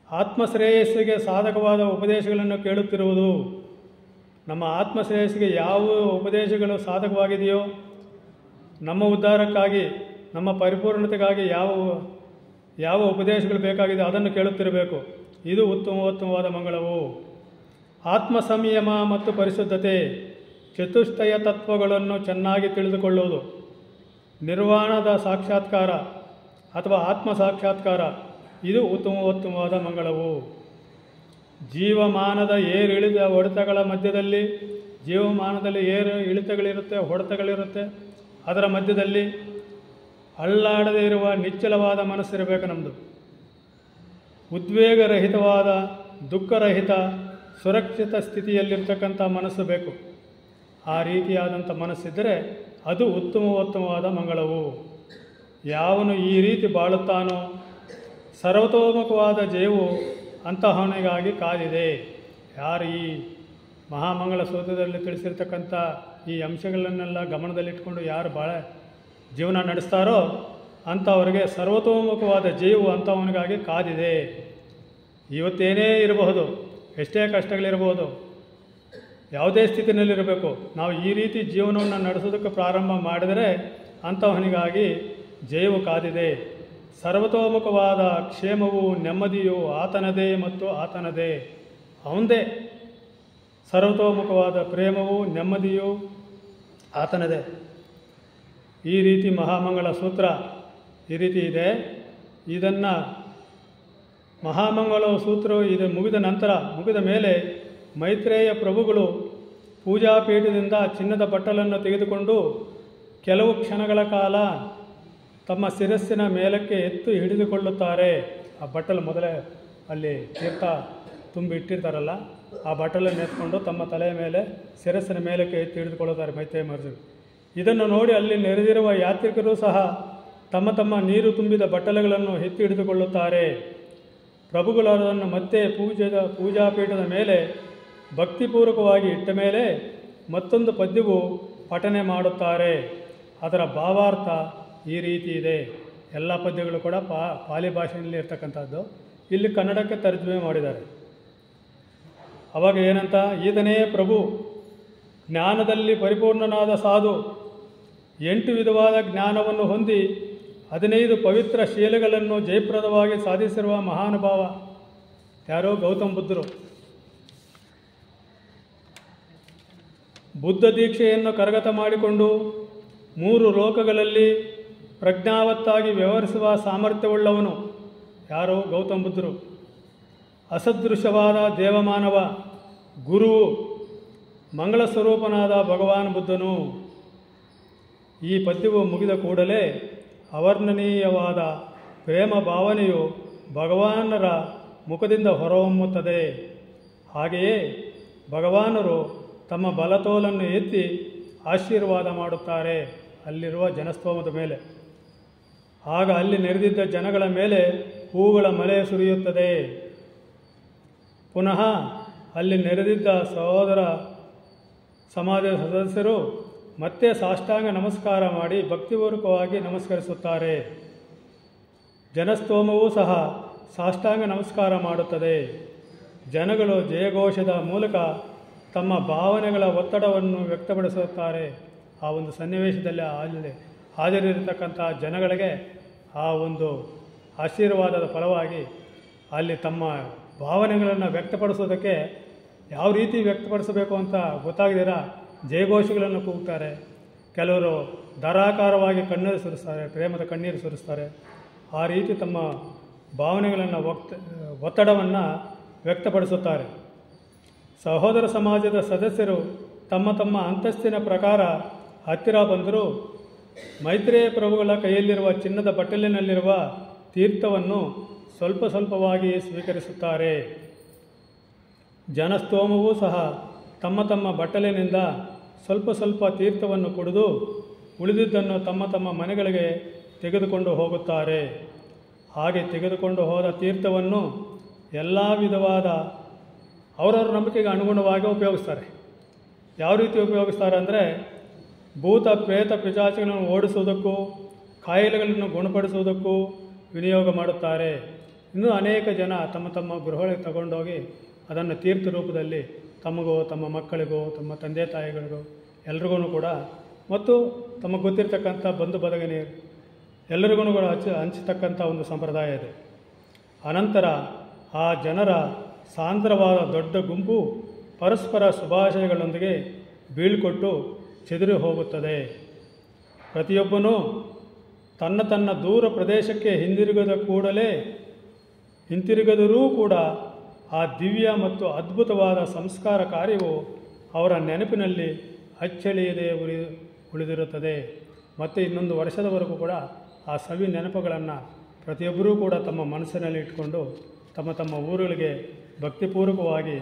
ಆತ್ಮಶ್ರೇಯಸ್ಸಿಗೆ ಸಾಧಕವಾದ ಉಪದೇಶಗಳನ್ನು ಕೇಳುತ್ತಿರುವುದು. ನಮ್ಮ ಆತ್ಮಶ್ರೇಯಸ್ಸಿಗೆ ಯಾವ ಉಪದೇಶಗಳು ಸಾಧಕವಾಗಿದೆಯೋ, ನಮ್ಮ ಉದ್ಧಾರಕ್ಕಾಗಿ, ನಮ್ಮ ಪರಿಪೂರ್ಣತೆಗಾಗಿ ಯಾವ ಉಪದೇಶಗಳು ಬೇಕಾಗಿದೆ ಅದನ್ನು ಕೇಳುತ್ತಿರಬೇಕು. ಇದು ಉತ್ತಮವಾದ ಮಂಗಳವು. ಆತ್ಮ ಸಂಯಮ ಮತ್ತು ಪರಿಶುದ್ಧತೆ, ಚತುಷ್ಟಯ ತತ್ವಗಳನ್ನು ಚೆನ್ನಾಗಿ ತಿಳಿದುಕೊಳ್ಳುವುದು, ನಿರ್ವಾಣದ ಸಾಕ್ಷಾತ್ಕಾರ ಅಥವಾ ಆತ್ಮ ಸಾಕ್ಷಾತ್ಕಾರ, ಇದು ಉತ್ತಮವಾದ ಮಂಗಳವು. ಜೀವಮಾನದ ಏರಿಳಿದ ಹೊಡೆತಗಳ ಮಧ್ಯದಲ್ಲಿ, ಜೀವಮಾನದಲ್ಲಿ ಇಳಿತಗಳಿರುತ್ತೆ, ಹೊಡೆತಗಳಿರುತ್ತೆ. ಅದರ ಮಧ್ಯದಲ್ಲಿ ಅಲ್ಲಾಡದೇ ಇರುವ ನಿಶ್ಚಲವಾದ ಮನಸ್ಸಿರಬೇಕು ನಮ್ಮದು. ಉದ್ವೇಗರಹಿತವಾದ, ದುಃಖರಹಿತ, ಸುರಕ್ಷಿತ ಸ್ಥಿತಿಯಲ್ಲಿರ್ತಕ್ಕಂಥ ಮನಸ್ಸು ಬೇಕು. ಆ ರೀತಿಯಾದಂಥ ಮನಸ್ಸಿದ್ದರೆ ಅದು ಉತ್ತಮವಾದ ಮಂಗಳವು. ಯಾವನು ಈ ರೀತಿ ಬಾಳುತ್ತಾನೋ ಸರ್ವತೋಮುಖವಾದ ಜಯವು ಅಂತಹವನಿಗಾಗಿ ಕಾದಿದೆ. ಯಾರು ಈ ಮಹಾಮಂಗಳ ಸೂತ್ರದಲ್ಲಿ ತಿಳಿಸಿರ್ತಕ್ಕಂಥ ಈ ಅಂಶಗಳನ್ನೆಲ್ಲ ಗಮನದಲ್ಲಿಟ್ಕೊಂಡು ಯಾರು ಜೀವನ ನಡೆಸ್ತಾರೋ ಅಂಥವರಿಗೆ ಸರ್ವತೋಮುಖವಾದ ಜಯವು ಅಂಥವನಿಗಾಗಿ ಕಾದಿದೆ. ಇವತ್ತೇನೇ ಇರಬಹುದು, ಎಷ್ಟೇ ಕಷ್ಟಗಳಿರಬಹುದು, ಯಾವುದೇ ಸ್ಥಿತಿನಲ್ಲಿರಬೇಕು, ನಾವು ಈ ರೀತಿ ಜೀವನವನ್ನು ನಡೆಸೋದಕ್ಕೆ ಪ್ರಾರಂಭ ಮಾಡಿದರೆ ಅಂಥವನಿಗಾಗಿ ಜಯವು ಕಾದಿದೆ. ಸರ್ವತೋಮುಖವಾದ ಕ್ಷೇಮವು, ನೆಮ್ಮದಿಯು ಆತನದೇ ಮತ್ತು ಆತನದೇ. ಅವಂದೇ. ಸರ್ವತೋಮುಖವಾದ ಪ್ರೇಮವು, ನೆಮ್ಮದಿಯು ಆತನದೇ. ಈ ರೀತಿ ಮಹಾಮಂಗಳ ಸೂತ್ರ ಈ ರೀತಿ ಇದೆ. ಇದನ್ನು ಮಹಾಮಂಗಳ ಸೂತ್ರವು ಇದು ಮುಗಿದ ಮೇಲೆ ಮೈತ್ರೇಯ ಪ್ರಭುಗಳು ಪೂಜಾಪೀಠದಿಂದ ಚಿನ್ನದ ಬಟ್ಟಲನ್ನು ತೆಗೆದುಕೊಂಡು ಕೆಲವು ಕ್ಷಣಗಳ ಕಾಲ ತಮ್ಮ ಶಿರಸ್ಸಿನ ಮೇಲಕ್ಕೆ ಎತ್ತು ಹಿಡಿದುಕೊಳ್ಳುತ್ತಾರೆ. ಆ ಬಟ್ಟಲು ಮೊದಲೇ ಅಲ್ಲಿ ತೀರ್ಥ ತುಂಬಿ ಇಟ್ಟಿರ್ತಾರಲ್ಲ, ಆ ಬಟ್ಟಲನ್ನು ಎತ್ಕೊಂಡು ತಮ್ಮ ತಲೆಯ ಮೇಲೆ ಶಿರಸ್ಸಿನ ಮೇಲಕ್ಕೆ ಎತ್ತಿ ಹಿಡಿದುಕೊಳ್ಳುತ್ತಾರೆ ಮೈತ್ರೇಯ ಮಹರ್ಷಿಗಳು. ಇದನ್ನು ನೋಡಿ ಅಲ್ಲಿ ನೆರೆದಿರುವ ಯಾತ್ರಿಕರು ಸಹ ತಮ್ಮ ತಮ್ಮ ನೀರು ತುಂಬಿದ ಬಟ್ಟಲುಗಳನ್ನು ಎತ್ತಿ ಹಿಡಿದುಕೊಳ್ಳುತ್ತಾರೆ. ಪ್ರಭುಗಳು ಅದನ್ನು ಮತ್ತೆ ಪೂಜಾಪೀಠದ ಮೇಲೆ ಭಕ್ತಿಪೂರ್ವಕವಾಗಿ ಇಟ್ಟ ಮೇಲೆ ಮತ್ತೊಂದು ಪದ್ಯವು ಪಠನೆ ಮಾಡುತ್ತಾರೆ. ಅದರ ಭಾವಾರ್ಥ ಈ ರೀತಿ ಇದೆ. ಎಲ್ಲ ಪದ್ಯಗಳು ಕೂಡ ಪಾಲಿ ಭಾಷೆಯಲ್ಲಿ ಇರ್ತಕ್ಕಂಥದ್ದು, ಇಲ್ಲಿ ಕನ್ನಡಕ್ಕೆ ತರ್ಜುಮೆ ಮಾಡಿದ್ದಾರೆ. ಅವಾಗ ಏನಂತ, ಈತನೇ ಪ್ರಭು, ಜ್ಞಾನದಲ್ಲಿ ಪರಿಪೂರ್ಣನಾದ ಸಾಧು, 8 ವಿಧವಾದ ಜ್ಞಾನವನ್ನು ಹೊಂದಿ 15 ಪವಿತ್ರ ಶೀಲಗಳನ್ನು ಜಯಪ್ರದವಾಗಿ ಸಾಧಿಸಿರುವ ಮಹಾನುಭಾವ. ಯಾರೋ ಗೌತಮ ಬುದ್ಧರು. ಬುದ್ಧ ದೀಕ್ಷೆಯನ್ನು ಕರಗತ ಮಾಡಿಕೊಂಡು 3 ಲೋಕಗಳಲ್ಲಿ ಪ್ರಜ್ಞಾವತ್ತಾಗಿ ವ್ಯವಹರಿಸುವ ಸಾಮರ್ಥ್ಯವುಳ್ಳವನು. ಯಾರೋ ಗೌತಮ ಬುದ್ಧರು. ಅಸದೃಶವಾದ ದೇವಮಾನವ, ಗುರುವು, ಮಂಗಳ ಸ್ವರೂಪನಾದ ಭಗವಾನ್ ಬುದ್ಧನು. ಈ ಪದ್ಯವು ಮುಗಿದ ಕೂಡಲೇ ಅವರ್ಣನೀಯವಾದ ಪ್ರೇಮ ಭಾವನೆಯು ಭಗವಾನರ ಮುಖದಿಂದ ಹೊರಹೊಮ್ಮುತ್ತದೆ. ಹಾಗೆಯೇ ಭಗವಾನರು ತಮ್ಮ ಬಲತೋಲನ್ನು ಎತ್ತಿ ಆಶೀರ್ವಾದ ಮಾಡುತ್ತಾರೆ ಅಲ್ಲಿರುವ ಜನಸ್ತೋಮದ ಮೇಲೆ. ಆಗ ಅಲ್ಲಿ ನೆರೆದಿದ್ದ ಜನಗಳ ಮೇಲೆ ಹೂಗಳ ಮಳೆ ಸುರಿಯುತ್ತದೆ. ಪುನಃ ಅಲ್ಲಿ ನೆರೆದಿದ್ದ ಸಹೋದರ ಸಮಾಜದ ಸದಸ್ಯರು ಮತ್ತೆ ಸಾಷ್ಟಾಂಗ ನಮಸ್ಕಾರ ಮಾಡಿ ಭಕ್ತಿಪೂರ್ವಕವಾಗಿ ನಮಸ್ಕರಿಸುತ್ತಾರೆ. ಜನಸ್ತೋಮವೂ ಸಹ ಸಾಷ್ಟಾಂಗ ನಮಸ್ಕಾರ ಮಾಡುತ್ತದೆ. ಜನಗಳು ಜಯಘೋಷದ ಮೂಲಕ ತಮ್ಮ ಭಾವನೆಗಳ ಒತ್ತಡವನ್ನು ವ್ಯಕ್ತಪಡಿಸುತ್ತಾರೆ. ಆ ಒಂದು ಸನ್ನಿವೇಶದಲ್ಲಿ ಅಲ್ಲಿ ಹಾಜರಿರತಕ್ಕಂಥ ಜನಗಳಿಗೆ ಆ ಒಂದು ಆಶೀರ್ವಾದದ ಫಲವಾಗಿ ಅಲ್ಲಿ ತಮ್ಮ ಭಾವನೆಗಳನ್ನು ವ್ಯಕ್ತಪಡಿಸೋದಕ್ಕೆ ಯಾವ ರೀತಿ ವ್ಯಕ್ತಪಡಿಸಬೇಕು ಅಂತ ಗೊತ್ತಾಗದಿರ ಜಯಘೋಷಗಳನ್ನು ಕೂಗ್ತಾರೆ. ಕೆಲವರು ಧಾರಾಕಾರವಾಗಿ ಕಣ್ಣೀರು ಸುರಿಸ್ತಾರೆ, ಪ್ರೇಮದ ಕಣ್ಣೀರು ಸುರಿಸ್ತಾರೆ. ಆ ರೀತಿ ತಮ್ಮ ಭಾವನೆಗಳನ್ನು ಒತ್ತಡವನ್ನು ವ್ಯಕ್ತಪಡಿಸುತ್ತಾರೆ. ಸಹೋದರ ಸಮಾಜದ ಸದಸ್ಯರು ತಮ್ಮ ತಮ್ಮ ಅಂತಸ್ತಿನ ಪ್ರಕಾರ ಹತ್ತಿರ ಬಂದರೂ ಮೈತ್ರೇಯ ಪ್ರಭುಗಳ ಕೈಯಲ್ಲಿರುವ ಚಿನ್ನದ ಬಟ್ಟಲಿನಲ್ಲಿರುವ ತೀರ್ಥವನ್ನು ಸ್ವಲ್ಪ ಸ್ವಲ್ಪವಾಗಿ ಸ್ವೀಕರಿಸುತ್ತಾರೆ. ಜನಸ್ತೋಮವೂ ಸಹ ತಮ್ಮ ತಮ್ಮ ಬಟ್ಟಲಿನಿಂದ ಸ್ವಲ್ಪ ಸ್ವಲ್ಪ ತೀರ್ಥವನ್ನು ಕುಡಿದು ಉಳಿದಿದ್ದನ್ನು ತಮ್ಮ ತಮ್ಮ ಮನೆಗಳಿಗೆ ತೆಗೆದುಕೊಂಡು ಹೋಗುತ್ತಾರೆ. ಹಾಗೆ ತೆಗೆದುಕೊಂಡು ಹೋದ ತೀರ್ಥವನ್ನು ಎಲ್ಲ ವಿಧವಾದ ಅವರವ್ರ ನಂಬಿಕೆಗೆ ಅನುಗುಣವಾಗಿ ಉಪಯೋಗಿಸ್ತಾರೆ. ಯಾವ ರೀತಿ ಉಪಯೋಗಿಸ್ತಾರೆ ಅಂದರೆ, ಭೂತ ಪ್ರೇತ ಪಿಶಾಚಿಗಳನ್ನು ಓಡಿಸುವುದಕ್ಕೂ ಕಾಯಿಲೆಗಳನ್ನು ಗುಣಪಡಿಸುವುದಕ್ಕೂ ವಿನಿಯೋಗ ಮಾಡುತ್ತಾರೆ. ಇನ್ನೂ ಅನೇಕ ಜನ ತಮ್ಮ ತಮ್ಮ ಗೃಹಗಳಿಗೆ ತಗೊಂಡೋಗಿ ಅದನ್ನು ತೀರ್ಥ ರೂಪದಲ್ಲಿ ತಮಗೋ ತಮ್ಮ ಮಕ್ಕಳಿಗೋ ತಮ್ಮ ತಂದೆ ತಾಯಿಗಳಿಗೋ ಎಲ್ರಿಗೂ ಕೂಡ ಮತ್ತು ತಮಗೆ ಗೊತ್ತಿರ್ತಕ್ಕಂಥ ಬಂಧು ಬದಗನೆ ಎಲ್ಲರಿಗೂ ಕೂಡ ಹಂಚತಕ್ಕಂಥ ಒಂದು ಸಂಪ್ರದಾಯ ಇದೆ. ಅನಂತರ ಆ ಜನರ ಸಾಂದ್ರವಾದ ದೊಡ್ಡ ಗುಂಪು ಪರಸ್ಪರ ಶುಭಾಶಯಗಳೊಂದಿಗೆ ಬೀಳ್ಕೊಟ್ಟು ಚೆದರಿ ಹೋಗುತ್ತದೆ. ಪ್ರತಿಯೊಬ್ಬನೂ ತನ್ನ ತನ್ನ ದೂರ ಪ್ರದೇಶಕ್ಕೆ ಹಿಂತಿರುಗದರೂ ಕೂಡ ಆ ದಿವ್ಯ ಮತ್ತು ಅದ್ಭುತವಾದ ಸಂಸ್ಕಾರ ಕಾರ್ಯವು ಅವರ ನೆನಪಿನಲ್ಲಿ ಅಚ್ಚಳಿಯದೆ ಉಳಿದಿರುತ್ತದೆ. ಮತ್ತು ಇನ್ನೊಂದು ವರ್ಷದವರೆಗೂ ಕೂಡ ಆ ಸವಿ ನೆನಪುಗಳನ್ನು ಪ್ರತಿಯೊಬ್ಬರೂ ಕೂಡ ತಮ್ಮ ಮನಸ್ಸಿನಲ್ಲಿ ಇಟ್ಕೊಂಡು ತಮ್ಮ ತಮ್ಮ ಊರುಗಳಿಗೆ ಭಕ್ತಿಪೂರ್ವಕವಾಗಿ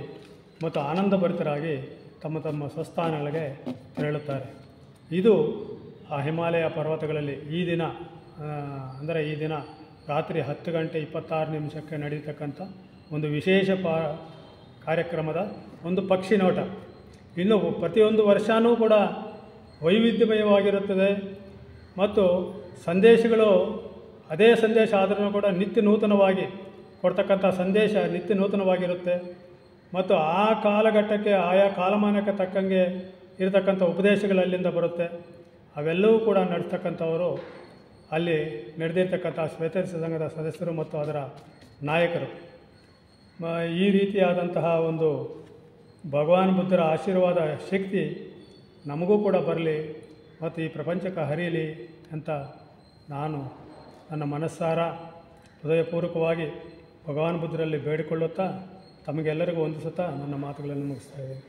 ಮತ್ತು ಆನಂದಭರಿತರಾಗಿ ತಮ್ಮ ತಮ್ಮ ಸ್ವಸ್ಥಾನಗಳಿಗೆ ತೆರಳುತ್ತಾರೆ. ಇದು ಆ ಹಿಮಾಲಯ ಪರ್ವತಗಳಲ್ಲಿ ಈ ದಿನ ರಾತ್ರಿ 10:26 ನಡೀತಕ್ಕಂಥ ಒಂದು ವಿಶೇಷ ಕಾರ್ಯಕ್ರಮದ ಒಂದು ಪಕ್ಷಿ ನೋಟ. ಇನ್ನು ಪ್ರತಿಯೊಂದು ವರ್ಷವೂ ಕೂಡ ವೈವಿಧ್ಯಮಯವಾಗಿರುತ್ತದೆ ಮತ್ತು ಸಂದೇಶಗಳು ಅದೇ ಸಂದೇಶ ಆದರೂ ಕೂಡ ನಿತ್ಯ ನೂತನವಾಗಿ ಕೊಡ್ತಕ್ಕಂಥ ಸಂದೇಶ ನಿತ್ಯ ನೂತನವಾಗಿರುತ್ತೆ. ಮತ್ತು ಆ ಕಾಲಘಟ್ಟಕ್ಕೆ ಆಯಾ ಕಾಲಮಾನಕ್ಕೆ ತಕ್ಕಂಗೆ ಇರತಕ್ಕಂಥ ಉಪದೇಶಗಳು ಅಲ್ಲಿಂದ ಬರುತ್ತೆ. ಅವೆಲ್ಲವೂ ಕೂಡ ನಡೆಸ್ತಕ್ಕಂಥವರು ಅಲ್ಲಿ ನಡೆದಿರ್ತಕ್ಕಂಥ ಶ್ವೇತೇಶ್ವರ ಸಂಘದ ಸದಸ್ಯರು ಮತ್ತು ಅದರ ನಾಯಕರು. ಈ ರೀತಿಯಾದಂತಹ ಒಂದು ಭಗವಾನ್ ಬುದ್ಧರ ಆಶೀರ್ವಾದ ಶಕ್ತಿ ನಮಗೂ ಕೂಡ ಬರಲಿ ಮತ್ತು ಈ ಪ್ರಪಂಚಕ್ಕೆ ಹರಿಯಲಿ ಅಂತ ನಾನು ನನ್ನ ಮನಸ್ಸಾರ ಹೃದಯಪೂರ್ವಕವಾಗಿ ಭಗವಾನ್ ಬುದ್ಧರಲ್ಲಿ ಬೇಡಿಕೊಳ್ಳುತ್ತಾ ತಮಗೆಲ್ಲರಿಗೂ ವಂದಿಸುತ್ತಾ ನನ್ನ ಮಾತುಗಳನ್ನು ಮುಗಿಸ್ತಾ ಇದ್ದೀನಿ.